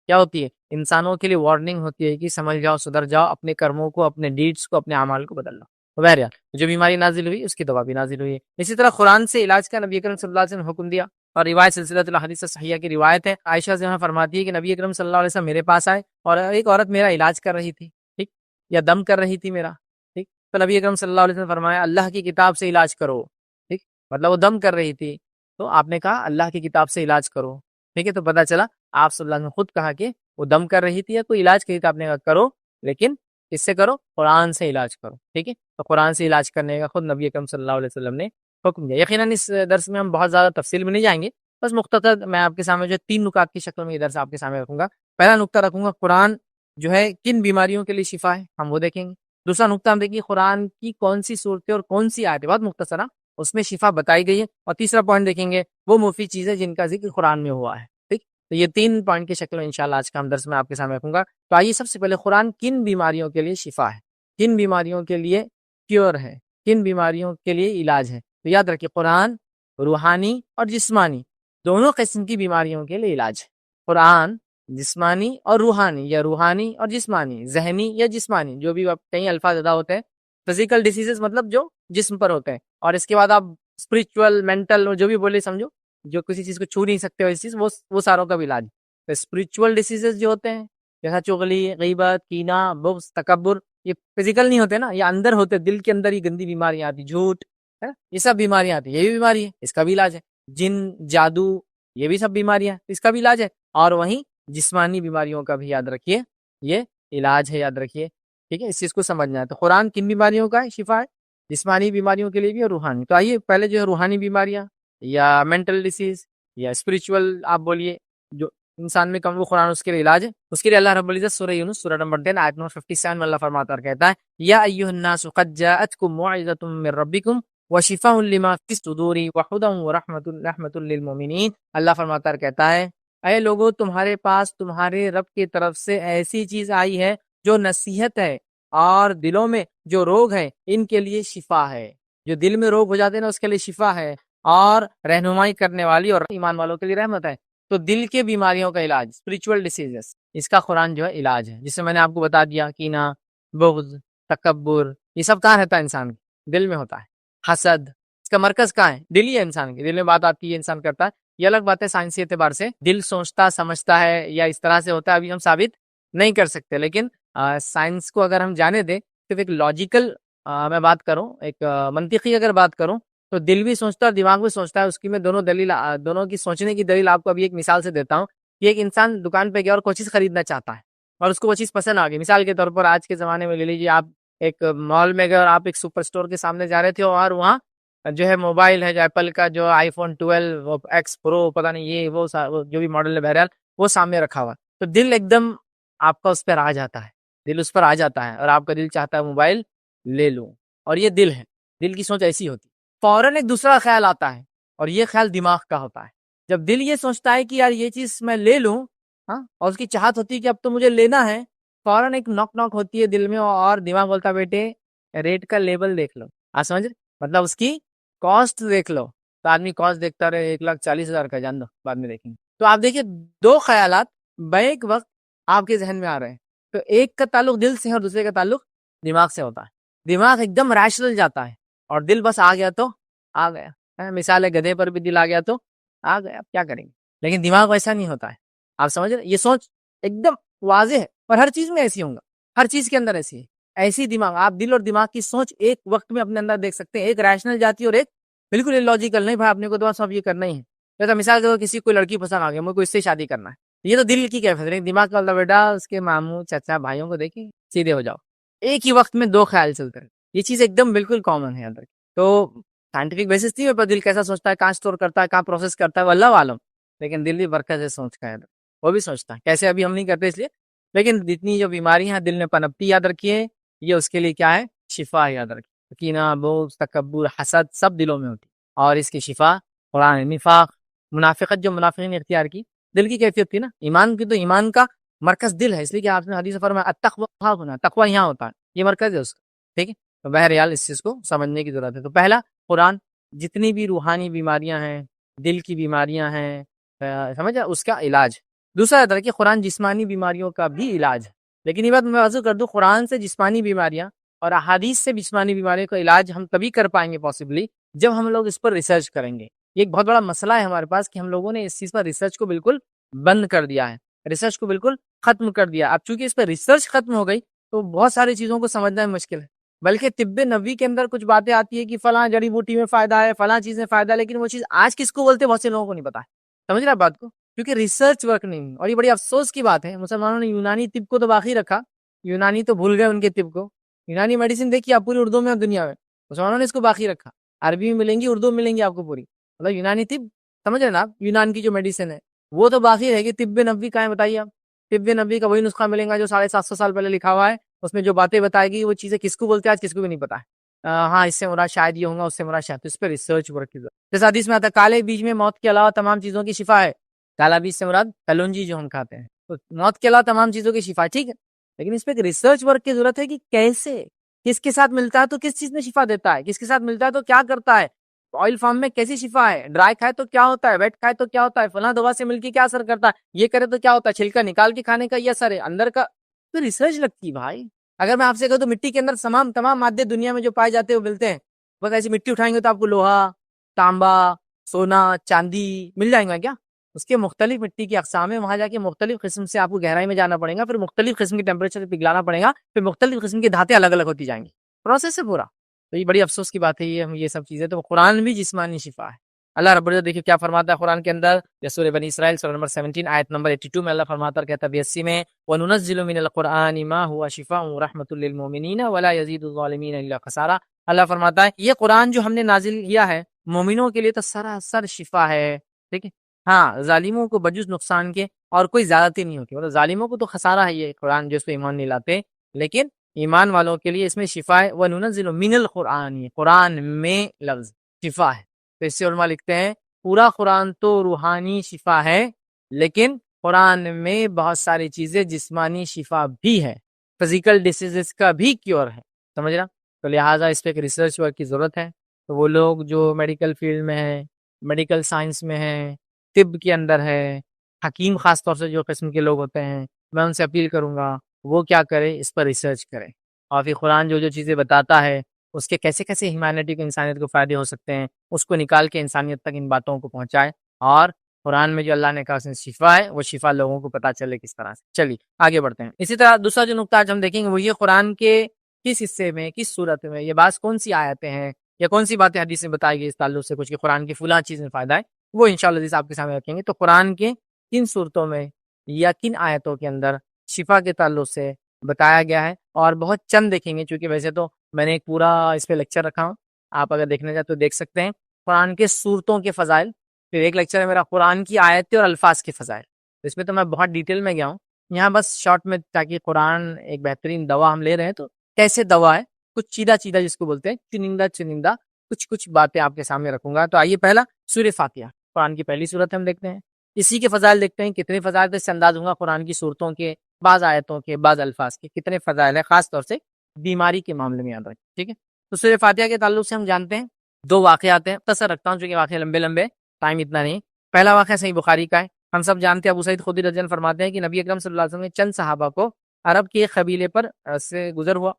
کیا ہوتی ہے, انسانوں کے لیے وارننگ ہوتی ہے کہ سمجھ جاؤ, سدھر جاؤ, اپنے کرموں کو, اپنے ڈیڈس کو, اپنے اعمال کو بدل لو. تو بہرحال جو بیماری نازل ہوئی اس کی دوا بھی نازل ہوئی ہے. اسی طرح قرآن سے علاج کا نبی اکرم صلی اللہ علیہ وسلم نے حکم دیا, اور روایت سلسلۃ الحدیث صحیحہ کی روایت ہے. عائشہ سے فرماتی ہے کہ نبی اکرم صلی اللہ علیہ وسلم میرے پاس آئے اور ایک عورت میرا علاج کر رہی تھی, ٹھیک, یا دم کر رہی تھی میرا, ٹھیک. تو نبی اکرم صلی اللہ علیہ وسلم نے فرمایا اللہ کی کتاب سے علاج کرو, ٹھیک, مطلب وہ دم کر رہی تھی تو آپ نے کہا اللہ کی کتاب سے علاج کرو, ٹھیک ہے. تو پتہ چلا آپ صلی اللہ علیہ وسلم نے خود کہا کہ وہ دم کر رہی تھی یا کوئی علاج کی آپ نے کہا کرو, لیکن کس سے کرو, قرآن سے علاج کرو, ٹھیک ہے. تو قرآن سے علاج کرنے کا خود نبی اکرم صلی اللہ علیہ وسلم نے حکم دیا. یقیناً اس درس میں ہم بہت زیادہ تفصیل میں نہیں جائیں گے, بس مختصر میں آپ کے سامنے جو 3 نکات کی شکل میں یہ درس آپ کے سامنے رکھوں گا. پہلا نقطہ رکھوں گا قرآن جو ہے کن بیماریوں کے لیے شفا ہے, ہم وہ دیکھیں گے. دوسرا نقطہ ہم دیکھیں قرآن کی کون سی صورتیں اور کون سی آیتیں, بہت مختصرہ اس میں شفا بتائی گئی ہے. اور تیسرا پوائنٹ دیکھیں گے وہ مفید چیزیں جن کا ذکر قرآن میں ہوا ہے, ٹھیک. تو یہ 3 پوائنٹ کی شکل میں انشاءاللہ آج کا ہم درس میں آپ کے سامنے رکھوں گا. تو آئیے سب سے پہلے قرآن کن بیماریوں کے لیے شفا ہے, کن بیماریوں کے لیے کیور ہے, کن بیماریوں کے لیے علاج ہے. تو یاد رکھیے قرآن روحانی اور جسمانی دونوں قسم کی بیماریوں کے لیے علاج ہے. قرآن جسمانی اور روحانی, یا روحانی اور جسمانی, ذہنی یا جسمانی, جو بھی کئی الفاظ ادا ہوتے ہیں. فزیکل ڈیزیزز مطلب جو جسم پر ہوتے ہیں, اور اس کے بعد آپ اسپرچل مینٹل جو بھی بولے سمجھو, جو کسی چیز کو چھو نہیں سکتے ویسی چیز, وہ ساروں کا بھی علاج. تو اسپرچل ڈیزیزز جو ہوتے ہیں جیسا چغلی, غیبت, کینہ, بغض, تکبر, یہ فزیکل نہیں ہوتے نا, یہ اندر ہوتے, دل کے اندر ہی گندی بیماریاں آتی, جھوٹ, یہ سب بیماریاں آتی. یہ بھی بیماری ہے, اس کا بھی علاج ہے. جن, جادو, یہ بھی سب بیماریاں, اس کا بھی علاج ہے. اور وہیں جسمانی بیماریوں کا بھی یاد رکھیے, یہ علاج ہے, یاد رکھیے, ٹھیک ہے. اس چیز کو سمجھنا ہے. تو قرآن کن بیماریوں کا ہے شفا ہے, جسمانی بیماریوں کے لیے بھی اور روحانی. تو آئیے پہلے جو ہے روحانی بیماریاں یا مینٹل ڈیزیز یا اسپرچول آپ بولیے جو انسان میں کم, وہ قرآن اس کے لیے علاج ہے. اس کے لیے اللہ رب العزت سورہ یونس سورہ نمبر 10 آیت نمبر 57 میں اللہ فرماتا اور کہتا ہے یا ایھا الناس قد جاءتکم موعظۃ من ربکم وشفاء لما فی الصدور وہدی ورحمۃ للمؤمنین. اللہ فرماتا اور کہتا ہے اے لوگو تمہارے پاس تمہارے رب کی طرف سے ایسی چیز آئی ہے جو نصیحت ہے, اور دلوں میں جو روگ ہے ان کے لیے شفا ہے. جو دل میں روگ ہو جاتے ہیں نا اس کے لیے شفا ہے, اور رہنمائی کرنے والی اور ایمان والوں کے لیے رحمت ہے. تو دل کے بیماریوں کا علاج, اسپرچول ڈیزیزز, اس کا قرآن جو ہے علاج ہے. جسے میں نے آپ کو بتا دیا کینہ, بغض, تکبر, یہ سب کہاں رہتا ہے انسان کے دل میں ہوتا ہے. حسد, اس کا مرکز کہاں ہے, دل ہی ہے. انسان کے دل میں بات آتی ہے, انسان کرتا ہے. یہ الگ بات ہے سائنسی اعتبار سے, دل سوچتا سمجھتا ہے یا اس طرح سے ہوتا ہے, ابھی ہم ثابت نہیں کر سکتے. لیکن سائنس کو اگر ہم جانے دیں, صرف ایک لاجیکل میں بات کروں, ایک منطقی اگر بات کروں, تو دل بھی سوچتا ہے اور دماغ بھی سوچتا ہے. اس کی میں دونوں کی سوچنے کی دلیل آپ کو ابھی ایک مثال سے دیتا ہوں کہ ایک انسان دکان پہ گیا اور کوئی چیز خریدنا چاہتا ہے اور اس کو وہ چیز پسند آ گئی. مثال کے طور پر آج کے زمانے میں لے لیجیے, آپ ایک مال میں گئے اور آپ ایک سپر اسٹور کے سامنے جا رہے تھے, اور وہاں جو ہے موبائل ہے, جو ایپل کا جو آئی فون 12 ایکس پرو, پتہ نہیں یہ وہ جو بھی ماڈل ہے, بہرحال وہ سامنے رکھا ہوا. تو دل ایک دم آپ کا اس پر آ جاتا ہے, دل اس پر آ جاتا ہے, اور آپ کا دل چاہتا ہے موبائل لے لوں. اور یہ دل ہے, دل کی سوچ ایسی ہوتی. فوراً ایک دوسرا خیال آتا ہے, اور یہ خیال دماغ کا ہوتا ہے. جب دل یہ سوچتا ہے کہ یار یہ چیز میں لے لوں, ہاں, اور اس کی چاہت ہوتی ہے کہ اب تو مجھے لینا ہے, فوراً ایک نوک نوک ہوتی ہے دل میں, اور دماغ بولتا ہے بیٹے ریٹ کا لیبل دیکھ لو. آپ سمجھ رہے, مطلب اس کی کاسٹ دیکھ لو. تو آدمی کاسٹ دیکھتا رہے, 1,40,000 کا, جان دو بعد میں دیکھیں گے. تو آپ دیکھیے 2 خیالات بیک وقت آپ کے ذہن میں آ رہے ہیں. تو ایک کا تعلق دل سے ہے اور دوسرے کا تعلق دماغ سے ہوتا ہے. دماغ ایک دم ریشنل جاتا ہے, اور دل بس آ گیا تو آ گیا. مثال ہے گدھے پر بھی دل آ گیا تو آ گیا, کیا کریں گے. لیکن دماغ ویسا نہیں ہوتا ہے, آپ سمجھ رہے. یہ سوچ ایک دم واضح ہے، اور ہر چیز میں ایسی ہوں گا، ہر چیز کے اندر ایسی ہے، ایسی دماغ آپ دل اور دماغ کی سوچ ایک وقت میں اپنے اندر دیکھ سکتے ہیں، ایک ریشنل جاتی ہے اور ایک بالکل illogical، نہیں بھائی آپ نے کو تو سب یہ کرنا ہی ہے. جیسا مثال کے طور کسی کوئی لڑکی پسند آ گئی، مجھے کو اس سے شادی کرنا ہے، یہ تو دل کی کیفیت ہے، دماغ کا اللہ بیٹا اس کے ماموں چچا بھائیوں کو دیکھیں سیدھے ہو جاؤ، ایک ہی وقت میں دو خیال چلتے ہیں. یہ چیز ایک دم بالکل کامن ہے اندر. تو سائنٹیفک بیسس نہیں ہے پر دل کیسا سوچتا ہے، کہاں اسٹور کرتا ہے، کہاں پروسیس کرتا ہے وہ اللہ عالم، لیکن دل بھی برکت سے سوچ کا ہے، وہ بھی سوچتا ہے کیسے، ابھی ہم نہیں کرتے اس لیے. لیکن جتنی جو بیماریاں ہیں دل میں پنپتی یاد رکھیے، یہ اس کے لیے کیا ہے، شفا ہے. یاد رکھیے کینہ، بغض، تکبر، حسد سب دلوں میں ہوتی، اور اس کی شفا قرآن. نفاق، منافقت جو منافقین نے اختیار کی، دل کی کیفیت تھی نا. ایمان کی تو ایمان کا مرکز دل ہے، اس لیے کہ آپ نے حدیث فرمایا التقوی ہاں ہونا، تقوی یہاں ہوتا ہے، یہ مرکز ہے اس کا. ٹھیک ہے، تو بہرحال اس چیز کو سمجھنے کی ضرورت ہے. تو پہلا قرآن جتنی بھی روحانی بیماریاں ہیں، دل کی بیماریاں ہیں، سمجھا، اس کا علاج. دوسرا ہے کہ قرآن جسمانی بیماریوں کا بھی علاج ہے. لیکن یہ بات میں واضح کر دوں، قرآن سے جسمانی بیماریاں اور احادیث سے جسمانی بیماریوں کا علاج ہم تبھی کر پائیں گے پاسبلی جب ہم لوگ اس پر ریسرچ کریں گے. یہ ایک بہت بڑا مسئلہ ہے ہمارے پاس کہ ہم لوگوں نے اس چیز پر ریسرچ کو بالکل بند کر دیا ہے، ریسرچ کو بالکل ختم کر دیا. اب چونکہ اس پر ریسرچ ختم ہو گئی تو بہت ساری چیزوں کو سمجھنا مشکل ہے. بلکہ طب نبوی کے اندر کچھ باتیں آتی ہے کہ فلاں جڑی بوٹی میں فائدہ ہے، فلاں چیز میں فائدہ ہے، لیکن وہ چیز آج کس کو بولتے ہیں بہت سے لوگوں کو نہیں پتا ہے. سمجھ رہا بات کو، کیونکہ ریسرچ ورک نہیں. اور یہ بڑی افسوس کی بات ہے، مسلمانوں نے یونانی طب کو تو باقی رکھا، یونانی تو بھول گئے ان کے طب کو. یونانی میڈیسن دیکھیے آپ پوری اردو میں اور دنیا میں، مسلمانوں نے اس کو باقی رکھا. عربی میں ملیں گی، اردو میں ملیں گی آپ کو پوری، مطلب یونانی طب. سمجھ رہے نا آپ، یونان کی جو میڈیسن ہے وہ تو باقی رہے گی. طب نبوی کہاں ہے بتائیے آپ؟ طب نبوی کا وہی نسخہ ملے گا جو 750 سال پہلے لکھا ہوا ہے. اس میں جو باتیں بتائے گی وہ چیزیں کس کو بولتے ہیں آج کس کو بھی نہیں پتا ہے. ہاں اس سے مراد شاید یہ ہوگا، اس سے مراد شاید، اس پہ ریسرچ ورک کی ضرورت. جیسے حدیث میں آتا ہے کالے بیج میں موت کے علاوہ تمام چیزوں کی شفا ہے. کالا بیج سے مراد کلونجی جو ہم کھاتے ہیں، تو موت کے علاوہ تمام چیزوں کی شفا. ٹھیک ہے، لیکن اس پہ ایک ریسرچ ورک کی ضرورت ہے کہ کیسے، کس کے ساتھ ملتا ہے تو کس چیز میں شفا دیتا ہے، کس کے ساتھ ملتا ہے تو کیا کرتا ہے، آئل فارم میں کیسی شفا ہے، ڈرائی کھائے تو کیا ہوتا ہے، ویٹ کھائے تو کیا ہوتا ہے، فلاں دوا سے مل کے کیا اثر کرتا ہے، یہ کرے تو کیا ہوتا ہے، چھلکا نکال کے کھانے کا یہ اثر ہے اندر کا. تو ریسرچ لگتی ہے بھائی. اگر میں آپ سے کہوں تو مٹی کے اندر تمام مادے دنیا میں جو پائے جاتے ہیں وہ ملتے ہیں، بس ایسی مٹی اٹھائیں گے تو آپ کو لوہا، تانبا، سونا، چاندی مل جائیں گا کیا؟ اس کے مختلف مٹی کی اقسام ہے، وہاں جا کے مختلف قسم سے آپ کو گہرائی میں جانا پڑے گا، پھر مختلف قسم کے ٹیمپریچر سے پگھلانا پڑے گا، پھر مختلف قسم کی دھاتیں الگ الگ ہوتی جائیں گی، پروسیس ہے پورا. تو یہ بڑی افسوس کی بات ہے، یہ سب چیزیں. تو قرآن بھی جسمانی شفا ہے. اللہ رب العزت دیکھیے کیا فرماتا ہے قرآن کے اندر، سورہ بنی اسرائیل سورہ نمبر 17 آیت نمبر 82 میں اللہ فرماتا ہے، کہتا ہے 82 میں وَنُنَزِّلُ مِنَ الْقُرْآنِ مَا هُوَ شِفَاءٌ وَرَحْمَةٌ لِّلْمُؤْمِنِينَ وَلَا يَزِيدُ الظَّالِمِينَ إِلَّا خَسَارًا. اللہ فرماتا ہے یہ قرآن جو ہم نے نازل کیا ہے مومنوں کے لیے تو سراسر شفا ہے. ٹھیک ہے، ہاں ظالموں کو بجز نقصان کے اور کوئی زیادتی نہیں ہوتی، مطلب ظالموں کو تو خسارہ ہے یہ قرآن جو اس پہ ایمان نہیں لاتے، لیکن ایمان والوں کے لیے اس میں شفا ہے. وَنُنَزِّلُ مِنَ الْقُرْآنِ، قرآن میں لفظ شفا ہے. تو اس سے علماء لکھتے ہیں پورا قرآن تو روحانی شفا ہے، لیکن قرآن میں بہت ساری چیزیں جسمانی شفا بھی ہے، فزیکل ڈیسیزز کا بھی کیور ہے. سمجھ رہا؟ تو لہٰذا اس پہ ایک ریسرچ ورک کی ضرورت ہے. تو وہ لوگ جو میڈیکل فیلڈ میں ہیں، میڈیکل سائنس میں ہیں، طب کے اندر ہے، حکیم خاص طور سے جو قسم کے لوگ ہوتے ہیں، میں ان سے اپیل کروں گا وہ کیا کرے، اس پر ریسرچ کرے. اور پھر قرآن جو چیزیں بتاتا ہے اس کے کیسے کیسے ہیومینٹی کو، انسانیت کو فائدے ہو سکتے ہیں، اس کو نکال کے انسانیت تک ان باتوں کو پہنچائے. اور قرآن میں جو اللہ نے کہا اس میں شفا ہے، وہ شفا لوگوں کو پتہ چلے کس طرح سے. چلیے آگے بڑھتے ہیں. اسی طرح دوسرا جو نقطہ آج ہم دیکھیں گے وہ یہ قرآن کے کس حصے میں، کس صورت میں، یہ بعض کون سی آیتیں ہیں یا کون سی باتیں حدیث میں بتائی گئی اس تعلق سے کچھ کہ قرآن کی فلاں چیز میں فائدہ ہے، وہ انشاءاللہ آپ کے سامنے رکھیں گے. تو قرآن کے کن صورتوں میں یا کن آیتوں کے اندر شفا کے تعلق سے بتایا گیا ہے، اور بہت چند دیکھیں گے، چونکہ ویسے تو میں نے ایک پورا اس پہ لیکچر رکھا ہوں، آپ اگر دیکھنا چاہتے تو دیکھ سکتے ہیں. قرآن کے صورتوں کے فضائل، پھر ایک لیکچر ہے میرا قرآن کی آیتیں اور الفاظ کے فضائل. اس میں تو میں بہت ڈیٹیل میں گیا ہوں، یہاں بس شارٹ میں، تاکہ قرآن ایک بہترین دوا ہم لے رہے ہیں تو کیسے دوا ہے، کچھ چیدہ جس کو بولتے ہیں، چنندہ کچھ باتیں آپ کے سامنے رکھوں گا. تو آئیے پہلا سورہ فاتحہ، قرآن کی پہلی سورت ہم دیکھتے ہیں، اسی کے فضائل دیکھتے ہیں. کتنے فضائل تو اس سے انداز ہوں گا قرآن کی صورتوں کے، بعض آیتوں کے، بعض الفاظ کے کتنے فضائل ہیں، خاص طور سے بیماری کے معاملے میں یاد رکھیں. ٹھیک ہے، تو سورہ فاتحہ کے تعلق سے ہم جانتے ہیں 2 واقعات ہیں، مختصر رکھتا ہوں چونکہ واقعے لمبے ٹائم اتنا نہیں. پہلا واقعہ صحیح بخاری کا ہے، ہم سب جانتے ہیں، ابو سعید خدری رضی اللہ عنہ فرماتے ہیں کہ نبی اکرم صلی اللہ علیہ وسلم نے چند صحابہ کو عرب کے ایک قبیلے پر سے گزر ہوا.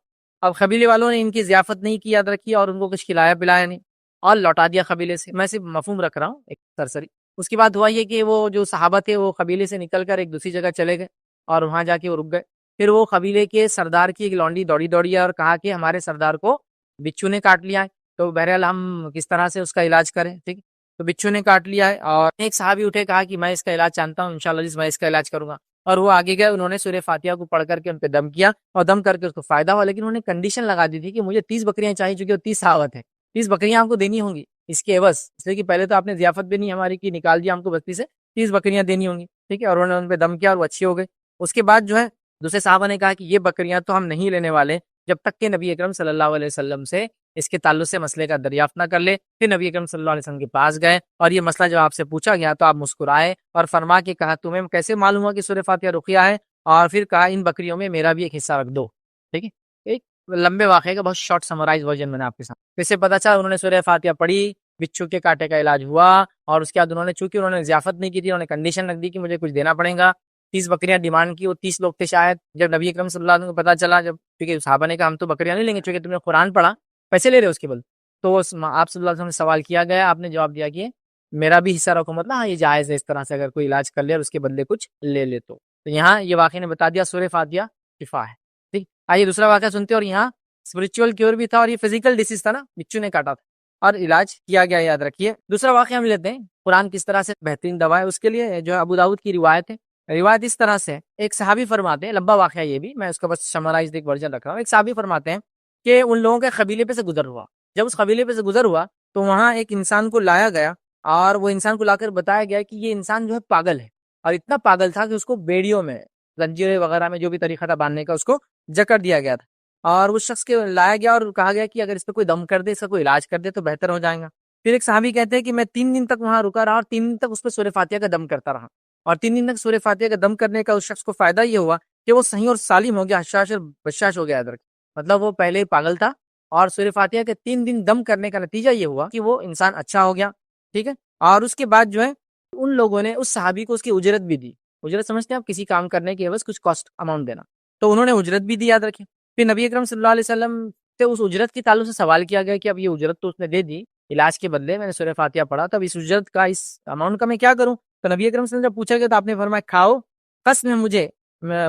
اب قبیلے والوں نے ان کی ضیافت نہیں کی، یاد رکھی، اور ان کو کچھ کھلایا پلایا نہیں اور لوٹا دیا قبیلے سے. میں صرف مفہوم رکھ رہا ہوں ایک سرسری. اس کے بعد ہوا یہ کہ وہ جو صحابہ تھے وہ قبیلے سے نکل کر ایک دوسری جگہ چلے گئے. اور وہاں جا کے وہ رک گئے. پھر وہ قبیلے کے سردار کی ایک لونڈی دوڑی دوڑی اور کہا کہ ہمارے سردار کو بچھو نے کاٹ لیا ہے, تو بہرحال ہم کس طرح سے اس کا علاج کریں. ٹھیک, تو بچھو نے کاٹ لیا ہے. اور ایک صحابی اٹھے, کہا کہ میں اس کا علاج جانتا ہوں, انشاءاللہ میں اس کا علاج کروں گا. اور وہ آگے گئے, انہوں نے سورہ فاتحہ کو پڑھ کر کے ان پہ دم کیا, اور دم کر کے اس کو فائدہ ہوا. لیکن انہوں نے کنڈیشن لگا دی تھی کہ مجھے 30 بکریاں چاہیے, چونکہ وہ 30 صحابت ہے, 30 بکریاں آپ کو دینی ہوں گی اس کے عوض, اس لیے کہ پہلے تو آپ نے ضیافت بھی نہیں ہماری کی, نکال دیا ہم کو بستی سے, 30 بکریاں دینی ہوں گی. ٹھیک ہے, اور انہوں نے ان پہ دم کیا اور وہ اچھی ہو گئی. اس کے بعد جو ہے دوسرے صحابہ نے کہا کہ یہ بکریاں تو ہم نہیں لینے والے جب تک کہ نبی اکرم صلی اللہ علیہ وسلم سے اس کے تعلق سے مسئلے کا دریافت نہ کر لے. پھر نبی اکرم صلی اللہ علیہ وسلم کے پاس گئے, اور یہ مسئلہ جب آپ سے پوچھا گیا تو آپ مسکرائے اور فرما کے کہا تمہیں کیسے معلوم ہوا کہ سورہ فاتحہ رقیہ ہے, اور پھر کہا ان بکریوں میں میرا بھی ایک حصہ رکھ دو. ٹھیک ہے, ایک لمبے واقعے کا بہت شارٹ سمرائز ورژن میں نے آپ کے ساتھ. پھر سے پتا چلا انہوں نے سورہ فاتحہ پڑھی, بچھو کے کاٹے کا علاج ہوا, اور اس کے بعد انہوں نے چونکہ انہوں نے ضیافت نہیں کی تھی, انہوں نے کنڈیشن رکھ دی کہ مجھے کچھ دینا پڑے گا. 30 بکریاں ڈیمانڈ کی, وہ 30 لوگ تھے شاید. جب نبی اکرم صلی اللہ علیہ وسلم کو پتا چلا, جب کیونکہ صحابہ نے کہا ہم تو بکریاں نہیں لیں گے چونکہ تم نے قرآن پڑھا, پیسے لے رہے ہو اس کے بدلے, تو آپ صلی اللہ علیہ وسلم سے سوال کیا گیا, آپ نے جواب دیا کہ میرا بھی حصہ رکھو, مطلب ہاں یہ جائز ہے اس طرح سے اگر کوئی علاج کر لے اور اس کے بدلے کچھ لے لے تو یہاں یہ واقعہ نے بتا دیا سورہ فاتحہ شفا ہے. ٹھیک, آئیے دوسرا واقعہ سنتے ہیں. اور یہاں اسپرچل کیور بھی تھا, اور یہ فزیکل ڈیزیز تھا نا, بچو نے کاٹا تھا اور علاج کیا گیا, یاد رکھیے. دوسرا واقعہ ہم لیتے ہیں, قرآن کس طرح سے بہترین دوا ہے. اس کے لیے جو ابو داؤد کی روایت ہے, روایت اس طرح سے, ایک صحابی فرماتے ہیں, لمبا واقعہ یہ بھی, میں اس کا بس سمرائزڈ ایک ورژن رکھ رہا ہوں. ایک صحابی فرماتے ہیں کہ ان لوگوں کے قبیلے پہ سے گزر ہوا, جب اس قبیلے پہ سے گزر ہوا تو وہاں ایک انسان کو لایا گیا, اور وہ انسان کو لا کر بتایا گیا کہ یہ انسان جو ہے پاگل ہے, اور اتنا پاگل تھا کہ اس کو بیڑیوں میں, زنجیریں وغیرہ میں جو بھی طریقہ تھا باندھنے کا, اس کو جکڑ دیا گیا تھا. اور اس شخص کے لایا گیا اور کہا گیا کہ اگر اس پہ کوئی دم کر دے, اس کا کوئی علاج کر دے تو بہتر ہو جائے گا. پھر ایک صحابی کہتے ہیں کہ میں 3 دن تک وہاں رکا رہا, اور 3 دن تک اس پہ سورہ فاتحہ کا دم کرتا رہا, اور 3 دن تک سورہ فاتحہ کا دم کرنے کا اس شخص کو فائدہ یہ ہوا کہ وہ صحیح اور سالم ہو گیا, حشاش اور بشاش ہو گیا. ادھر مطلب وہ پہلے پاگل تھا, اور سورہ فاتحہ کے 3 دن دم کرنے کا نتیجہ یہ ہوا کہ وہ انسان اچھا ہو گیا. ٹھیک ہے, اور اس کے بعد جو ہے ان لوگوں نے اس صحابی کو اس کی اجرت بھی دی. اجرت سمجھتے ہیں آپ, کسی کام کرنے کے عوض کچھ کاسٹ اماؤنٹ دینا, تو انہوں نے اجرت بھی دی, یاد رکھیں. پھر نبی اکرم صلی اللہ علیہ وسلم سے اس اجرت کے تعلق سے سوال کیا گیا کہ اب یہ اجرت تو اس نے دے دی علاج کے بدلے, میں نے سورہ فاتحہ پڑھا, تب اس اجرت کا, اس اماؤنٹ کا میں کیا کروں. تو نبی اکرم صلی اللہ علیہ وسلم جب پوچھا گیا تو آپ نے فرمایا کھاؤ, قسم ہے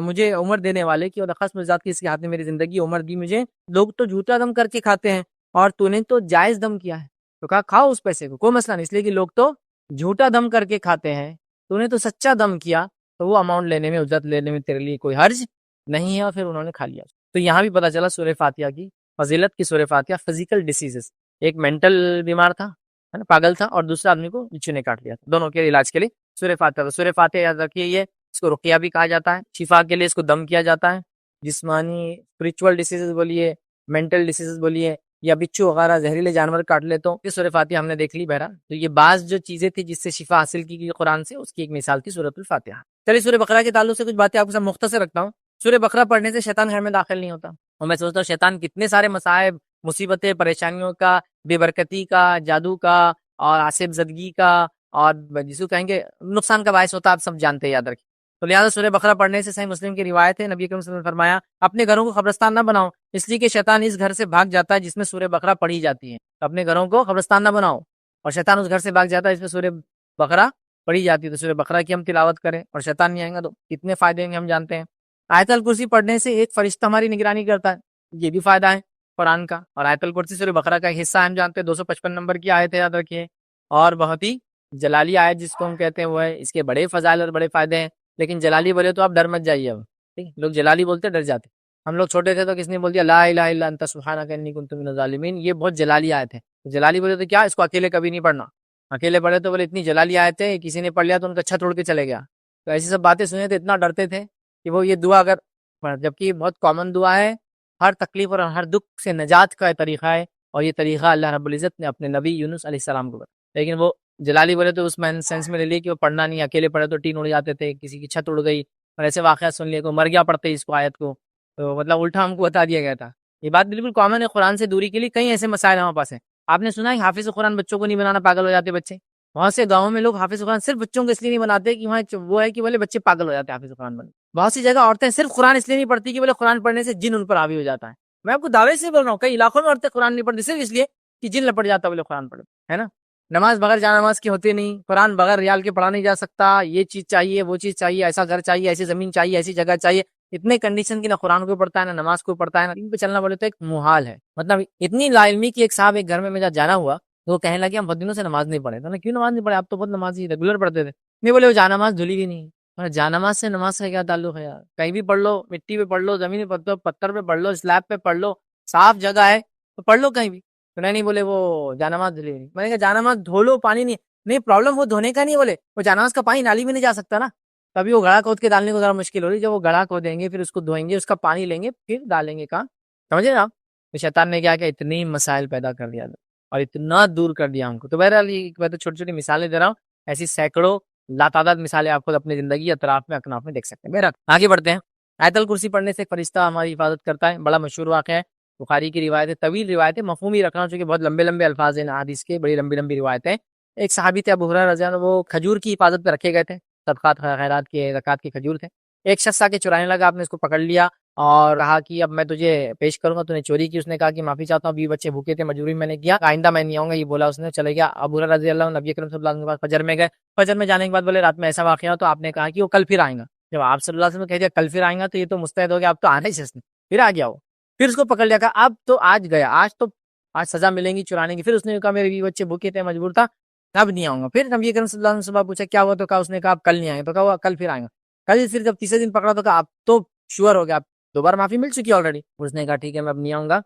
مجھے عمر دینے والے کی, اور قسم ذات کی اس کے ہاتھ میں میری زندگی, عمر دی مجھے. لوگ تو جھوٹا دم کر کے کھاتے ہیں, اور تو نے تو جائز دم کیا ہے, تو کہا کھاؤ اس پیسے کو, کوئی مسئلہ نہیں, اس لیے کہ لوگ تو جھوٹا دم کر کے کھاتے ہیں, تو نے تو سچا دم کیا, تو وہ اماؤنٹ لینے میں, اجرت لینے میں تیرے لیے کوئی حرج نہیں ہے. اور پھر انہوں نے کھا لیا. تو یہاں بھی پتا چلا سورہ فاتحہ کی فضیلت کی. سورہ فاتحہ فزیکل ڈیسیزز, ایک مینٹل بیمار تھا, ہے نا, پاگل تھا, اور دوسرا آدمی کو بچھو نے کاٹ لیا تھا, دونوں کے علاج کے لیے سورہ فاتحہ. تو سورہ فاتحہ یاد رکھیے, یہ اس کو رقیہ بھی کہا جاتا ہے, شفا کے لیے اس کو دم کیا جاتا ہے. جسمانی اسپرچول ڈیسیزز بولیے, مینٹل ڈیسیزز بولیے, یا بچھو وغیرہ زہریلے جانور کاٹ لے تو یہ سورہ فاتحہ ہم نے دیکھ لی. بہرحال تو یہ بعض جو چیزیں تھی جس سے شفا حاصل کی گئی قرآن سے, اس کی ایک مثال تھی سورۃ الفاتحہ. چلیے سورہ بقرہ کے تعلق سے کچھ باتیں آپ کو سب مختصر رکھتا ہوں. سورہ بقرہ پڑھنے سے شیطان گھر میں داخل نہیں ہوتا, اور میں سوچتا ہوں شیطان کتنے سارے مصائب, مصیبتیں, پریشانیوں کا, بے برکتی کا, جادو کا, اور آصف زدگی کا, اور جس کو کہیں گے نقصان کا باعث ہوتا ہے, آپ سب جانتے ہیں, یاد رکھیں. تو لہٰذا سورہ بقرہ پڑھنے سے, صحیح مسلم کی روایت ہے, نبی اکرم صلی اللہ علیہ وسلم نے فرمایا اپنے گھروں کو قبرستان نہ بناؤ, اس لیے کہ شیطان اس گھر سے بھاگ جاتا ہے جس میں سورہ بقرہ پڑھی جاتی ہے. اپنے گھروں کو قبرستان نہ بناؤ, اور شیطان اس گھر سے بھاگ جاتا ہے جس میں سورہ بقرہ پڑھی جاتی ہے. تو سورہ بقرہ کی ہم تلاوت کریں اور شیطان نہیں آئے گا تو کتنے فائدے ہیں ہم جانتے ہیں. آیت الکرسی پڑھنے سے ایک فرشتہ ہماری نگرانی کرتا ہے, یہ بھی فائدہ ہے قرآن کا. اور آیت الکرسی سورہ بقرہ کا ایک حصہ ہم جانتے ہیں, 255 نمبر کی آیت ہے, یاد رکھیے. اور بہت ہی جلالی آیت جس کو ہم کہتے ہیں وہ ہے, اس کے بڑے فضائل اور بڑے فائدے ہیں. لیکن جلالی بولے تو آپ ڈر مت جائیے. اب ٹھیک, لوگ جلالی بولتے ڈر جاتے. ہم لوگ چھوٹے تھے تو کس نے بول دیا لا الہ الا انت سبحانک انی کنت من الظالمین, یہ بہت جلالی آیت ہے. جلالی بولے تو کیا, اس کو اکیلے کبھی نہیں پڑھنا. اکیلے پڑھے تو بولے اتنی جلالی آیت ہے, کسی نے پڑھ لیا تو ان کا چھت اڑ کے چلے گیا. تو ایسی سب باتیں سنے تھے, اتنا ڈرتے تھے کہ وہ یہ دعا اگر, جبکہ یہ بہت کامن دعا ہے, ہر تکلیف اور ہر دکھ سے نجات کا طریقہ ہے. اور یہ طریقہ اللہ رب العزت نے اپنے نبی یونس علیہ السلام کو بتایا. لیکن وہ جلالی بولے تو اس سینس میں لے لی کہ وہ پڑھنا نہیں, اکیلے پڑھے تو ٹین اڑ جاتے تھے, کسی کی چھت اڑ گئی, اور ایسے واقعات سن لیے, کو مر گیا پڑھتے اس کو آیت کو, تو مطلب الٹا ہم کو بتا دیا گیا تھا. یہ بات بالکل کامن ہے. قرآن سے دوری کے لیے کئی ایسے مسائل ہمارے پاس ہیں. آپ نے سنا ہے حافظ قرآن بچوں کو نہیں بنانا, پاگل ہو جاتے بچے. بہت سے گاؤں میں لوگ حافظ قرآن صرف بچوں کو اس لیے نہیں بناتے کہ وہاں وہ ہے کہ بولے بچے پاگل ہو جاتے ہیں حافظ قرآن بننے. بہت سی جگہ عورتیں صرف قرآن اس لیے نہیں پڑھتی کہ بولے قرآن پڑھنے سے جن ان پر حاوی ہو جاتا ہے. میں آپ کو دعوے سے بول رہا ہوں, کئی علاقوں میں عورتیں قرآن نہیں پڑھتی صرف اس لیے کہ جن لپٹ جاتا ہے بولے قرآن پڑھے, ہے نا. نماز بغیر جا نماز کی ہوتی نہیں، قرآن بغیر ریال کے پڑھا نہیں جا سکتا، یہ چیز چاہیے وہ چیز چاہیے، ایسا گھر چاہیے، ایسی زمین چاہیے، ایسی جگہ چاہیے، اتنے کنڈیشن کی نہ قرآن کو پڑھتا ہے نہ نماز کو پڑھتا ہے، نہ ان پہ چلنا بولے تو ایک محال ہے. مطلب اتنی لا علمی کی ایک صاحب ایک گھر میں میرا جانا ہوا تو وہ کہنے لگے ہم بہت دنوں سے نماز نہیں پڑھے. تو کیوں نماز نہیں پڑھے؟ آپ تو بہت نمازی ریگولر پڑھتے تھے. نہیں بولے وہ جا نماز دھلی بھی نہیں. جا نماز سے نماز کا کیا تعلق ہے یار؟ کہیں بھی پڑھ لو، مٹی پہ پڑھ لو، زمین پہ پڑھ لو، پتھر پہ پڑھ لو، سلیب پہ پڑھ لو، صاف جگہ ہے تو پڑھ لو کہیں بھی. تو نہیں بولے وہ جانماز دھلی نہیں. میں نے کہا جانماز دھو لو، پانی نہیں پرابلم وہ دھونے کا نہیں، بولے وہ جانماز کا پانی نالی میں نہیں جا سکتا نا، تبھی وہ گڑھا کھود کے ڈالنے کو ذرا مشکل ہو رہی. جب وہ گڑھا کھودیں گے پھر اس کو دھوئیں گے، اس کا پانی لیں گے پھر ڈالیں گے کہاں. سمجھے نا آپ؟ تو شیطان نے کیا کہ اتنی مسائل پیدا کر دیا اور اتنا دور کر دیا ہم کو. تو بہرحال میں تو چھوٹی چھوٹی مثالیں دے رہا ہوں، ایسی سینکڑوں لاتعداد مثالیں آپ خود اپنی زندگی اطراف میں اکناف میں دیکھ سکتے ہیں. بہرحال آگے بڑھتے ہیں. آیت الکرسی پڑھنے سے ایک فرشتہ ہماری حفاظت کرتا ہے. بڑا مشہور واقعہ ہے، بخاری کی روایت ہے، طویل روایت ہے، مفہوم ہی رکھنا چونکہ بہت لمبے لمبے الفاظ ہیں حدیث کے، بڑی لمبی لمبی روایتیں. ایک صحابی تھے ابو ہریرہ رضی اللہ عنہ، وہ کھجور کی حفاظت پہ رکھے گئے تھے، صدقات خیرات کے زکات کے کھجور تھے. ایک شخص آ کے چرانے لگا، آپ نے اس کو پکڑ لیا اور کہا کہ اب میں تجھے پیش کروں گا، تو نے چوری کی. اس نے کہا کہ معافی چاہتا ہوں، 20 بچے بھوکے تھے، مجبوری میں نے کیا، آئندہ میں نہیں آؤں گا. یہ بولا اس نے، چلے گیا. ابو ہریرہ رضی اللہ عنہ نبی اکرم صلی اللہ علیہ وسلم کے پاس فجر میں گئے. فجر میں جانے کے بعد بولے رات میں ایسا واقعہ ہو، تو آپ نے کہا کہ وہ کل پھر آئیں گا. جب آپ صلی اللہ علیہ وسلم کہہ دیا کل پھر آئیں گا تو یہ تو مستعد ہو گیا، اب تو آنا ہی سے پھر آ گیا وہ. پھر اس کو پکڑ لیا، کہا اب تو آج گیا، آج سزا ملیں گی چرانے کی. پھر اس نے کہا میرے 20 بچے بھوکے تھے، مجبور تھا، اب نہیں آؤں گا. پھر نبی اکرم صلی اللہ علیہ وسلم پوچھا کیا ہوا، تو کہا اس نے کہا اب کل نہیں آئیں گے، تو کہا وہ کل پھر آئیں گا. کل پھر جب تیسرے دن پکڑا تو کہا اب تو شور ہو گیا، اب دوبارہ معافی مل چکی آلریڈی. اس نے کہا ٹھیک ہے میں اب نہیں آؤں گا.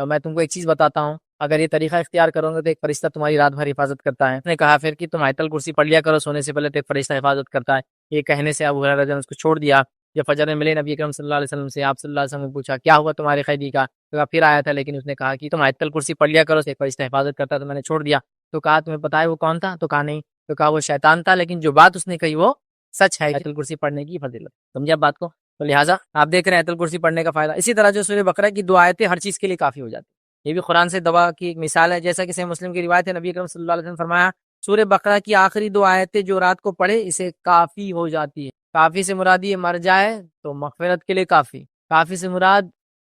میں تم کو ایک چیز بتاتا ہوں، اگر یہ طریقہ اختیار کرو گے تو ایک فرشتہ تمہاری رات بھر حفاظت کرتا ہے. اس نے کہا پھر کہ تم آیت الکرسی پڑھ لیا کرو سونے سے پہلے، تو ایک فرشتہ حفاظت کرتا ہے. یہ کہنے سے ابو ہریرہ نے اس کو چھوڑ دیا. جب فجر میں ملے نبی اکرم صلی اللہ علیہ وسلم سے، آپ صلی اللہ علیہ وسلم نے پوچھا کیا ہوا تمہارے قیدی کا، تو پھر آیا تھا لیکن اس نے کہا کہ تم آیت الکرسی پڑھ لیا کرو، ایک فرشتہ حفاظت کرتا ہے، تو میں نے چھوڑ دیا. تو کہا تمہیں پتا ہے وہ کون تھا، تو کہا نہیں. تو کہا وہ شیطان تھا، لیکن جو بات اس نے کہی وہ سچ ہے، آیت الکرسی پڑھنے کی فضیلت. سمجھے آپ بات کو؟ تو لہٰذا آپ دیکھ رہے ہیں آیت الکرسی پڑھنے کا فائدہ. اسی طرح جو سورہ بقرہ کی 2 آیتیں ہر چیز کے لیے کافی ہو جاتی ہیں، یہ بھی قرآن سے دوا کی ایک مثال ہے. جیسا کہ صحیح مسلم کی روایت ہے، نبی اکرم صلی اللہ علیہ وسلم نے فرمایا سورہ بقرہ کی آخری 2 آیتیں جو رات کو پڑھے اسے کافی ہو جاتی ہے. کافی سے مراد یہ مر جائے تو مغفرت کے لیے کافی، کافی سے مراد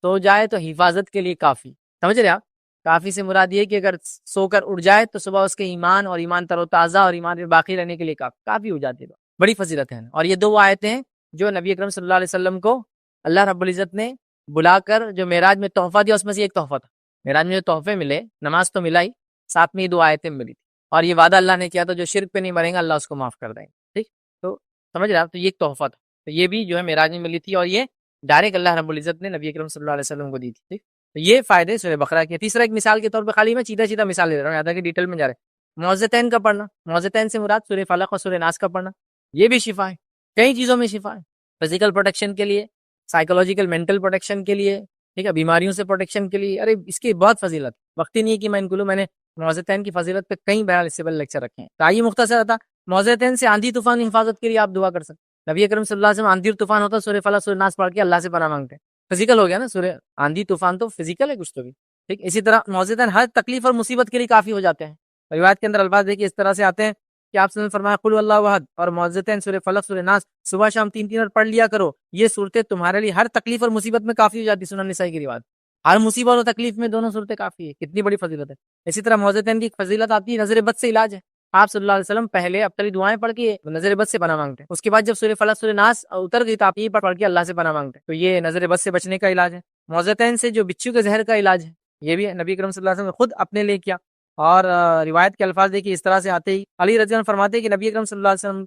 سو جائے تو حفاظت کے لیے کافی. سمجھ رہے آپ؟ کافی سے مراد یہ کہ اگر سو کر اٹھ جائے تو صبح اس کے ایمان اور ایمان تر و تازہ اور ایمان میں باقی رہنے کے لیے کافی ہو جاتی ہے. بڑی فضیلت ہے. اور یہ 2 آیتیں ہیں جو نبی اکرم صلی اللہ علیہ وسلم کو اللہ رب العزت نے بلا کر جو معراج میں تحفہ دیا، اس میں سے ایک تحفہ تھا. معراج میں جو تحفے ملے، نماز تو ملا ہی، ساتھ میں یہ 2 آیتیں ملی تھی. اور یہ وعدہ اللہ نے کیا تھا جو شرک پہ نہیں مرے گا اللہ اس کو معاف کر دیں گے. ٹھیک، تو سمجھ رہے آپ؟ تو یہ ایک تحفہ تھا. تو یہ بھی جو ہے معراج میں ملی تھی، اور یہ ڈائریکٹ اللہ رب العزت نے نبی اکرم صلی اللہ علیہ وسلم کو دی تھی. ٹھیک، تو یہ فائدے سورہ بقرہ کے. تیسرا ایک مثال کے طور پہ، خالی میں سیدھا مثال دے رہا ہوں، یاد ہے کہ ڈیٹیل میں جا رہے ہیں. معوذتین کا پڑھنا، معوذتین سے مراد سورہ فلق اور سورہ ناس کا پڑھنا، یہ بھی شفا ہے. کئی چیزوں میں شفا ہے، فزیکل پروٹیکشن کے لیے، سائیکولوجیکل مینٹل پروٹیکشن کے لیے، ٹھیک ہے، بیماریوں سے پروٹیکشن کے لیے. ارے اس کی بہت فضیلت، وقت ہی نہیں ہے کہ میں ان کو میں نے معوذتین کی فضیلت پہ کئی بہرحال اس سے پہلے لیکچر رکھے ہیں. تو آئیے مختصر تھا، معوذتین سے آندھی طوفان کی حفاظت کے لیے آپ دعا کر سکتے. نبی اکرم صلی اللہ علیہ وسلم آندھی اور طوفان ہوتا سورہ فلق سورہ ناس پڑھ کے اللہ سے پناہ مانگتے ہیں. فزیکل ہو گیا نا، سورہ آندھی طوفان تو فزیکل ہے کچھ تو بھی. ٹھیک، اسی طرح معوذتین ہر تکلیف اور مصیبت کے لیے کافی ہو جاتے ہیں. روایت کے اندر الفاظ دیکھیے اس طرح سے آتے ہیں کہ آپ نے فرمایا قل اللہ احد اور معوذتین سورہ فلق سورہ ناس صبح شام 3 بار پڑھ لیا کرو، یہ صورتیں تمہارے لیے ہر تکلیف اور مصیبت میں کافی ہو جاتی. سنن نسائی کی روایت، ہر مصیبت اور تکلیف میں دونوں صورتیں کافی ہے. کتنی بڑی فضیلت ہے. اسی طرح معوذتین کی فضیلت آتی ہے نظر بد سے علاج ہے. آپ صلی اللہ علیہ وسلم پہلے ابتلی دعائیں پڑھ کے نظر بد سے پناہ مانگتے ہیں، اس کے بعد جب سورہ فلق سورہ ناس اتر گئی تو آپ یہ پڑھ کے اللہ سے پناہ مانگتے ہیں. تو یہ نظر بد سے بچنے کا علاج ہے. معوذتین سے جو بچھو کے زہر کا علاج ہے، یہ بھی نبی کرم صلی اللہ علیہ وسلم نے خود اپنے لیے کیا. اور روایت کے الفاظ دیکھیے اس طرح سے آتے ہی علی رضی اللہ عنہ فرماتے ہیں کہ نبی اکرم صلی اللہ علیہ وسلم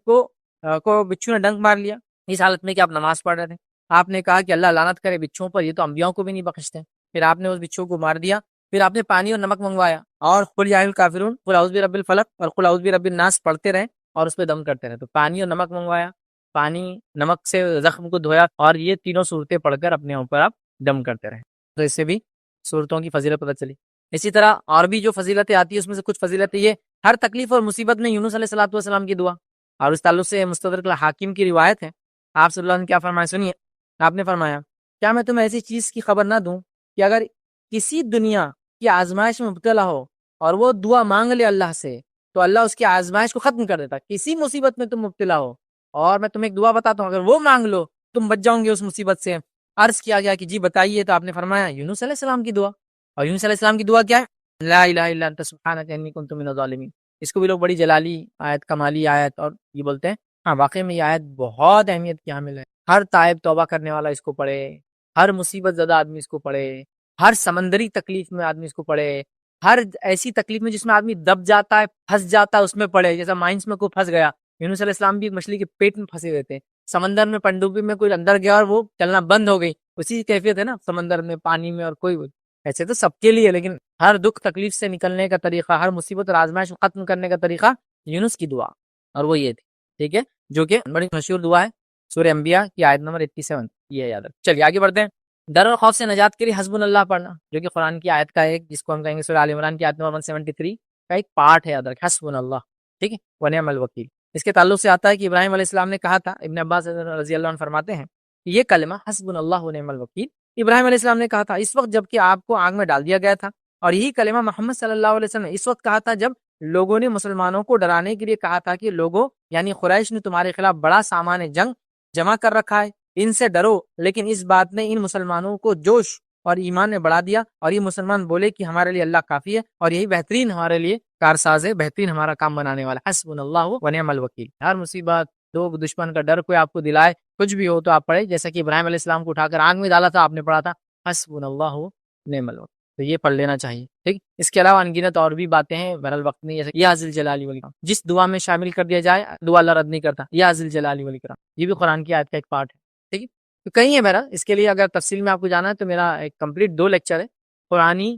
کو بچھو نے ڈنک مار لیا اس حالت میں کہ آپ نماز پڑھ رہے تھے. آپ نے کہا کہ اللہ لعنت کرے بچھوؤں پر، یہ تو انبیاؤں کو بھی نہیں بخشتے. پھر آپ نے اس بچھو کو مار دیا. پھر آپ نے پانی اور نمک منگوایا اور قل یا الکافرون قل اعوذ برب الفلق اور قل اعوذ برب الناس پڑھتے رہے اور اس پہ دم کرتے رہے. تو پانی اور نمک منگوایا، پانی نمک سے زخم کو دھویا اور یہ تینوں صورتیں پڑھ کر اپنے اوپر آپ دم کرتے رہے. تو اس سے بھی صورتوں کی فضیلت پتہ چلی. اسی طرح اور بھی جو فضیلتیں آتی ہیں اس میں سے کچھ فضیلتیں یہ، ہر تکلیف اور مصیبت میں یونس علیہ الصلوۃ والسلام کی دعا. اور اس تعلق سے مستدرک الحاکم کی روایت ہے، آپ صلی اللہ علیہ وسلم کیا فرمایا سنیے. آپ نے فرمایا کیا میں تمہیں ایسی چیز کی خبر نہ دوں کہ اگر کسی دنیا کی آزمائش میں مبتلا ہو اور وہ دعا مانگ لے اللہ سے تو اللہ اس کی آزمائش کو ختم کر دیتا. کسی مصیبت میں تم مبتلا ہو اور میں تمہیں ایک دعا بتاتا ہوں، اگر وہ مانگ لو تم بچ جاؤ گے اس مصیبت سے. عرض کیا گیا کہ جی بتائیے، تو آپ نے فرمایا یونس علیہ السلام کی دعا. اور یونس علیہ السلام کی دعا کیا ہے؟ لا الہ الا انت سبحانک انی کنت من الظالمین. اس کو بھی لوگ بڑی جلالی آیت، کمالی آیت اور یہ بولتے ہیں. ہاں واقعی میں یہ آیت بہت اہمیت کی حامل ہے. ہر تائب توبہ کرنے والا اس کو پڑھے، ہر مصیبت زدہ آدمی اس کو پڑھے، ہر سمندری تکلیف میں آدمی اس کو پڑھے، ہر ایسی تکلیف میں جس میں آدمی دب جاتا ہے، پھنس جاتا ہے، اس میں پڑھے. جیسا مائنس میں کوئی پھنس گیا، یونس علیہ السلام بھی ایک مچھلی کے پیٹ میں پھنسے ہوئے تھے، سمندر میں پنڈوبی میں کوئی اندر گیا اور وہ چلنا بند ہو گئی. اسی کی کیفیت ہے نا سمندر میں، پانی میں. اور کوئی ایسے تو سب کے لیے، لیکن ہر دکھ تکلیف سے نکلنے کا طریقہ، ہر مصیبت اور آزمائش کو ختم کرنے کا طریقہ یونس کی دعا، اور وہ یہ تھی. ٹھیک ہے، جو کہ بڑی مشہور دعا ہے، سورہ انبیاء کی آیت نمبر 87، یہ یاد رکھ. چلیے آگے بڑھتے ہیں. ڈر اور خوف سے نجات کے لیے حسبنا اللہ پڑھنا، جو کہ قرآن کی آیت کا ایک، جس کو ہم کہیں گے سورہ آل عمران کی آیت نمبر 173 کا ایک پارٹ ہے، یاد رکھ، حسبنا اللہ. ٹھیک ہے، ونعم الوکیل. اس کے تعلق سے آتا ہے کہ ابراہیم علیہ السلام نے کہا تھا، ابن عباس رضی اللہ عنہ فرماتے ہیں کہ یہ کلمہ حسبنا اللہ ونعم الوکیل ابراہیم علیہ السلام نے کہا تھا اس وقت جب کہ آپ کو آگ میں ڈال دیا گیا تھا، اور یہی کلمہ محمد صلی اللہ علیہ وسلم نے اس وقت کہا تھا جب لوگوں نے مسلمانوں کو ڈرانے کے لیے کہا تھا کہ لوگوں، یعنی قریش نے تمہارے خلاف بڑا سامان جنگ جمع کر رکھا ہے، ان سے ڈرو. لیکن اس بات نے ان مسلمانوں کو جوش اور ایمان میں بڑھا دیا، اور یہ مسلمان بولے کہ ہمارے لیے اللہ کافی ہے، اور یہی بہترین ہمارے لیے کارساز ہے، بہترین ہمارا کام بنانے والا. حسبنا اللہ ونعم الوکیل. ہر مصیبت، دو دشمن کا ڈر کوئی آپ کو دلائے، کچھ بھی ہو تو آپ پڑھے، جیسا کہ ابراہیم علیہ السلام کو اٹھا کر آگ میں ڈالا تھا، آپ نے پڑھا تھا حسبنا اللہ ونعم الوکیل. تو یہ پڑھ لینا چاہیے. ٹھیک، اس کے علاوہ انگنت اور بھی باتیں ہیں، بہرحال وقت نہیں، جیسے یا ذی الجلال والاکرام، جس دعا میں شامل کر دیا جائے دعا اللہ رد نہیں کرتا، یا ذی الجلال والاکرام، یہ بھی قرآن کی آیت کا ایک پارٹ ہے. ٹھیک ہے، تو کہیں ہے بہرحال. اس کے لیے اگر تفصیل میں آپ کو جانا ہے تو میرا ایک کمپلیٹ 2 لیکچر ہے، قرآنی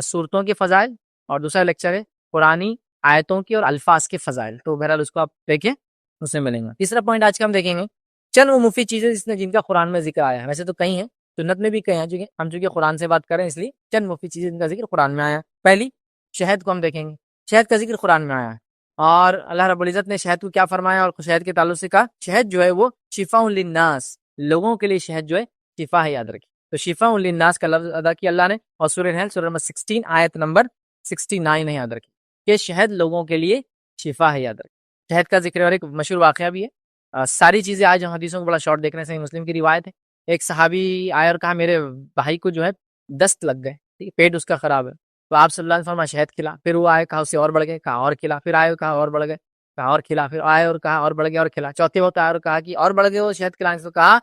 صورتوں کے فضائل، اور دوسرا لیکچر ہے قرآنی آیتوں کے اور الفاظ کے فضائل. تو بہرحال اس کو آپ دیکھیں، اس میں ملیں گا. تیسرا پوائنٹ آج کا ہم دیکھیں گے چند وہ مفید چیزیں جن کا قرآن میں ذکر آیا ہے. ویسے تو کئی ہیں، سنت میں بھی کئی ہیں، ہم چونکہ قرآن سے بات کریں اس لیے چند مفید چیزیں جن کا ذکر قرآن میں آیا ہے. پہلی، شہد کو ہم دیکھیں گے. شہد کا ذکر قرآن میں آیا ہے، اور اللہ رب العزت نے شہد کو کیا فرمایا، اور شہد کے تعلق سے کہا شہد جو ہے وہ شفاء للناس، لوگوں کے لیے شہد جو ہے شفا ہے، یاد رکھیے. تو شفاء للناس کا لفظ ادا کیا اللہ نے، اور سورہ نحل سورہ نمبر 16 آیت نمبر 69 ہے، یاد رکھیے کہ شہد لوگوں کے لیے شفا ہے، یاد رکھیے. شہد کا ذکر، اور ایک مشہور واقعہ بھی ہے. ساری چیزیں آج ہم حدیثوں کو بڑا شارٹ دیکھ رہے ہیں. صحیح مسلم کی روایت ہے، ایک صحابی آیا اور کہا میرے بھائی کو جو ہے دست لگ گئے، پیٹ اس کا خراب ہے. تو آپ صلی اللہ علیہ وسلم فرمایا شہد کھلا. پھر وہ آئے، کہا اس سے اور بڑھ گئے، کہا اور کھلا. پھر آئے، کہا اور بڑھ گئے، کہا اور کھلا. پھر آئے اور کہا اور بڑھ گئے، اور کھلا. چوتھے وقت آئے اور کہا کہ اور بڑھ گئے وہ شہد کھلانے سے. کہا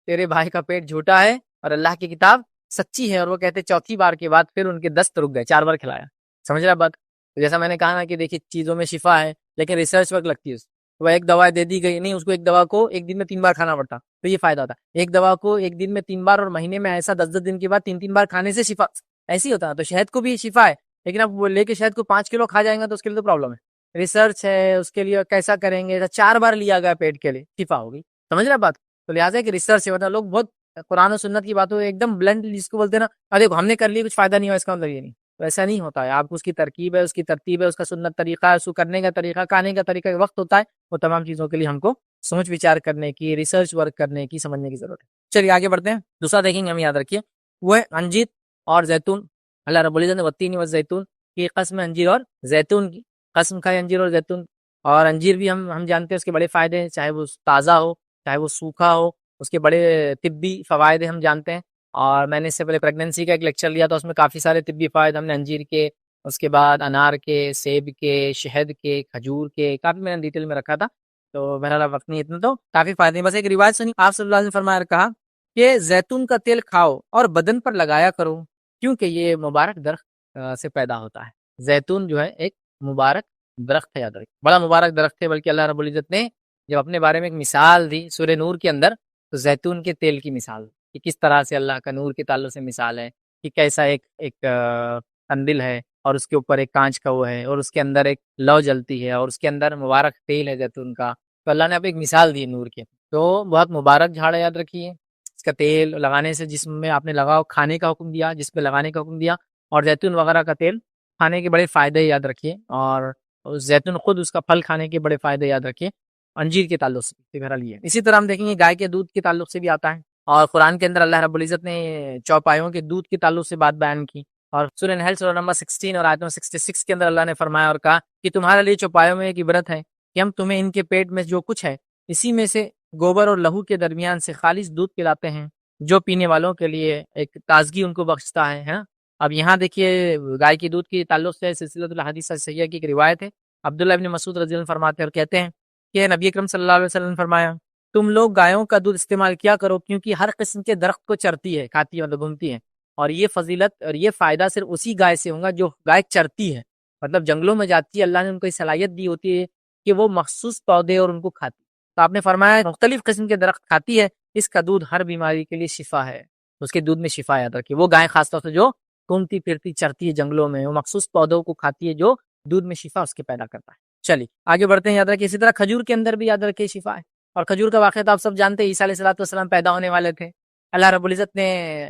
تیرے بھائی کا پیٹ جھوٹا ہے اور اللہ کی کتاب سچی ہے. اور وہ کہتے چوتھی بار کے بعد پھر ان کے دست رک گئے، 4 بار کھلایا. سمجھ رہا بات؟ تو جیسا میں نے کہا نا کہ دیکھیے چیزوں میں شفا ہے، لیکن ریسرچ وقت لگتی ہے. وہ ایک دوا دے دی گئی نہیں، اس کو ایک دوا کو ایک دن میں 3 بار کھانا پڑتا، تو یہ فائدہ ہوتا. ایک دوا کو ایک دن میں 3 بار، اور مہینے میں ایسا 10 دن کے بعد 3 بار کھانے سے شفا ایسی ہوتا ہے. تو شہد کو بھی شفا ہے، لیکن اب وہ لے کے شہد کو 5 کلو کھا جائیں گا تو اس کے لیے تو پرابلم ہے. ریسرچ ہے اس کے لیے، کیسا کریں گے. 4 بار لیا گیا پیٹ کے لیے، شفا ہوگی. سمجھ رہے بات؟ تو لہٰذا کہ ریسرچ ہے، ورنہ لوگ بہت قرآن و سنت کی باتوں ایک دم بلنڈ جس کو بولتے ہیں نا، دیکھو ہم نے کر لی کچھ فائدہ نہیں ہوا، اس کا مطلب یہ نہیں. تو ایسا نہیں ہوتا ہے. آپ کو اس کی ترکیب ہے، اس کی ترتیب ہے، اس کا سنت طریقہ ہے، اس کو کرنے کا طریقہ، کھانے کا طریقہ، وقت ہوتا ہے. وہ تمام چیزوں کے لیے ہم کو سوچ وچار کرنے کی، ریسرچ ورک کرنے کی، سمجھنے کی ضرورت ہے. چلیے آگے بڑھتے ہیں. دوسرا دیکھیں گے ہم، یاد رکھیے وہ ہے انجیر اور زیتون. اللہ رب العزت نے والتین والزیتون کی قسم، انجیر اور زیتون کی قسم کھائی، انجیر اور زیتون. اور انجیر بھی ہم جانتے ہیں اس کے بڑے فائدے ہیں، چاہے وہ تازہ ہو چاہے وہ سوکھا ہو، اس کے بڑے طبی فوائد ہم جانتے ہیں. اور میں نے اس سے پہلے پریگنینسی کا ایک لیکچر لیا تھا، اس میں کافی سارے طبی فوائد ہم نے انجیر کے، اس کے بعد انار کے، سیب کے، شہد کے، کھجور کے، کافی میں نے ڈیٹیل میں رکھا تھا. تو بہرحال وقت نہیں اتنا، تو کافی فائدے ہیں. بس ایک روایت سنی، آپ صلی اللہ علیہ وسلم فرمایا کہا کہ زیتون کا تیل کھاؤ اور بدن پر لگایا کرو، کیونکہ یہ مبارک درخت سے پیدا ہوتا ہے. زیتون جو ہے ایک مبارک درخت ہے، یاد رکھیں، بڑا مبارک درخت ہے. بلکہ اللہ رب العزت نے جب اپنے بارے میں ایک مثال دی سورہ نور کے اندر، تو زیتون کے تیل کی مثال کہ کس طرح سے اللہ کا نور کے تعلق سے مثال ہے، کہ کیسا ایک قندیل ہے، اور اس کے اوپر ایک کانچ کا وہ ہے، اور اس کے اندر ایک لو جلتی ہے، اور اس کے اندر مبارک تیل ہے زیتون کا. تو اللہ نے اب ایک مثال دی نور کے. تو بہت مبارک جھاڑ ہے، یاد رکھیے. اس کا تیل لگانے سے جسم میں آپ نے لگاؤ، کھانے کا حکم دیا، جس پہ لگانے کا حکم دیا. اور زیتون وغیرہ کا تیل کھانے کے بڑے فائدے یاد رکھیے. اور زیتون خود اس کا پھل کھانے کے بڑے فائدے یاد رکھیے. انجیر کے تعلق سے بہرحال یہ. اسی طرح ہم دیکھیں گے گائے کے دودھ کے تعلق سے بھی آتا ہے. اور قرآن کے اندر اللہ رب العزت نے چوپایوں کے دودھ کے تعلق سے بات بیان کی. اور سورہ نحل سورہ نمبر 16 اور آیت نمبر 66 کے اندر اللہ نے فرمایا اور کہا کہ تمہارے لیے چوپایوں میں ایک عبرت ہے کہ ہم تمہیں ان کے پیٹ میں جو کچھ ہے اسی میں سے گوبر اور لہو کے درمیان سے خالص دودھ پلاتے ہیں، جو پینے والوں کے لیے ایک تازگی ان کو بخشتا ہے. اب یہاں دیکھیے گائے کے دودھ کے تعلق سے سلسلۃ الحدیث صحیحہ کی ایک روایت ہے. عبداللہ ابن مسعود رضی اللہ عنہ فرماتے ہیں اور کہتے ہیں کہ نبی اکرم صلی اللہ علیہ وسلم نے فرمایا تم لوگ گایوں کا دودھ استعمال کیا کرو کیونکہ ہر قسم کے درخت کو چرتی ہے، کھاتی ہے، مطلب گھومتی ہے، اور یہ فضیلت اور یہ فائدہ صرف اسی گائے سے ہوگا جو گائے چرتی ہے، مطلب جنگلوں میں جاتی ہے، اللہ نے ان کو یہ صلاحیت دی ہوتی ہے کہ وہ مخصوص پودے اور ان کو کھاتی. تو آپ نے فرمایا مختلف قسم کے درخت کھاتی ہے، اس کا دودھ ہر بیماری کے لیے شفا ہے، اس کے دودھ میں شفا یاد رکھیے. وہ گائے خاص طور سے جو گھومتی پھرتی چرتی ہے جنگلوں میں، وہ مخصوص پودوں کو کھاتی ہے جو دودھ میں شفا اس کے پیدا کرتا ہے. چلیے آگے بڑھتے ہیں. یاد رکھیے اسی طرح کھجور کے اندر بھی یاد رکھیے شفا ہے. اور کھجور کا واقعہ تو آپ سب جانتے ہیں، عیسیٰ علیہ السلام پیدا ہونے والے تھے. اللہ رب العزت نے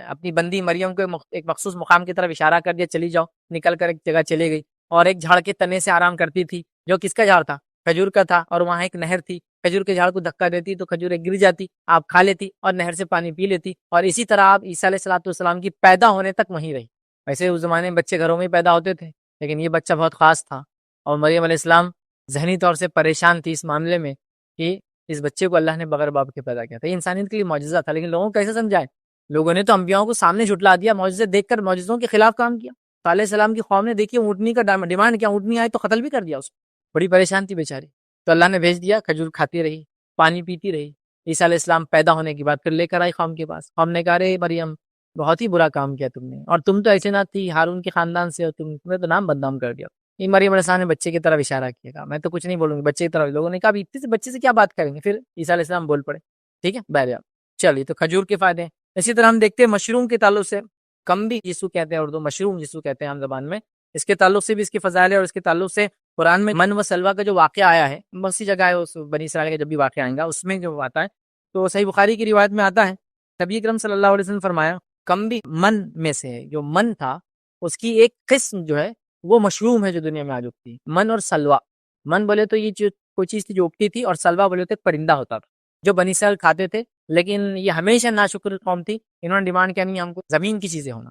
اپنی بندی مریم کو ایک مخصوص مقام کی طرف اشارہ کر دیا، چلی جاؤ، نکل کر ایک جگہ چلی گئی اور ایک جھاڑ کے تنے سے آرام کرتی تھی. جو کس کا جھاڑ تھا؟ کھجور کا تھا. اور وہاں ایک نہر تھی، کھجور کے جھاڑ کو دھکا دیتی تو کھجور گر جاتی، آپ کھا لیتی اور نہر سے پانی پی لیتی. اور اسی طرح آپ عیسیٰ علیہ السلام کی پیدا ہونے تک وہیں رہی. ویسے اس زمانے میں بچے گھروں میں ہی پیدا ہوتے تھے، لیکن یہ بچہ بہت خاص تھا. اور مریم علیہ السلام ذہنی طور سے پریشان تھی اس معاملے میں کہ اس بچے کو اللہ نے بغیر باپ کے پیدا کیا تھا. یہ انسانیت کے لیے معجزہ تھا، لیکن لوگوں کو کیسے سمجھائے؟ لوگوں نے تو انبیاؤں کو سامنے جھٹلا دیا، معجزے دیکھ کر معجزوں کے خلاف کام کیا. علیہ السلام کی قوم نے دیکھی اونٹنی کا ڈیمانڈ کیا، اونٹنی آئے تو قتل بھی کر دیا اس کو. بڑی پریشان تھی بیچاری. تو اللہ نے بھیج دیا، کھجور کھاتی رہی، پانی پیتی رہی. عیسیٰ علیہ السلام پیدا ہونے کی بات پھر لے کر آئی قوم کے پاس. قوم نے کہا رے مریم بہت ہی برا کام کیا تم نے، اور تم تو ایسے نہ تھی، ہارون کے خاندان سے ہو، تم نے تو نام بدنام کر دیا. یہ مریم علیہ السلام نے بچے کی طرف اشارہ کیا، کہا میں تو کچھ نہیں بولوں گی، بچے کی طرف. لوگوں نے کہا اتنے سے بچے سے کیا بات کریں گے؟ پھر عیسیٰ علیہ السلام بول پڑے. ٹھیک ہے بہرحال چلیے. تو کھجور کے فائدے ہیں. اسی طرح ہم دیکھتے ہیں مشروم کے تعلق سے، کمبی جسو کہتے ہیں اردو، مشروم جسو کہتے ہیں عام زبان میں. اس کے تعلق سے بھی اس کی فضائل ہے، اور اس کے تعلق سے قرآن میں من و سلوا کا جو واقعہ آیا ہے، بہت سی جگہ ہے اس بنی اسرائیل کا جب بھی واقعہ آئے گا اس میں جو آتا ہے، تو صحیح بخاری کی روایت میں آتا ہے نبی اکرم صلی اللہ علیہ وسلم فرمایا کمبی من میں سے ہے. جو من تھا اس کی ایک قسم جو ہے وہ مشروم ہے جو دنیا میں آج اگتی ہے. من اور سلوا، من بولے تو یہ کوئی چیز تھی جو اگتی تھی، اور سلوا بولے تو ایک پرندہ ہوتا تھا جو بنی اسرائیل کھاتے تھے. لیکن یہ ہمیشہ ناشکر قوم تھی، انہوں نے ڈیمانڈ کیا نہیں ہم کو زمین کی چیزیں ہونا.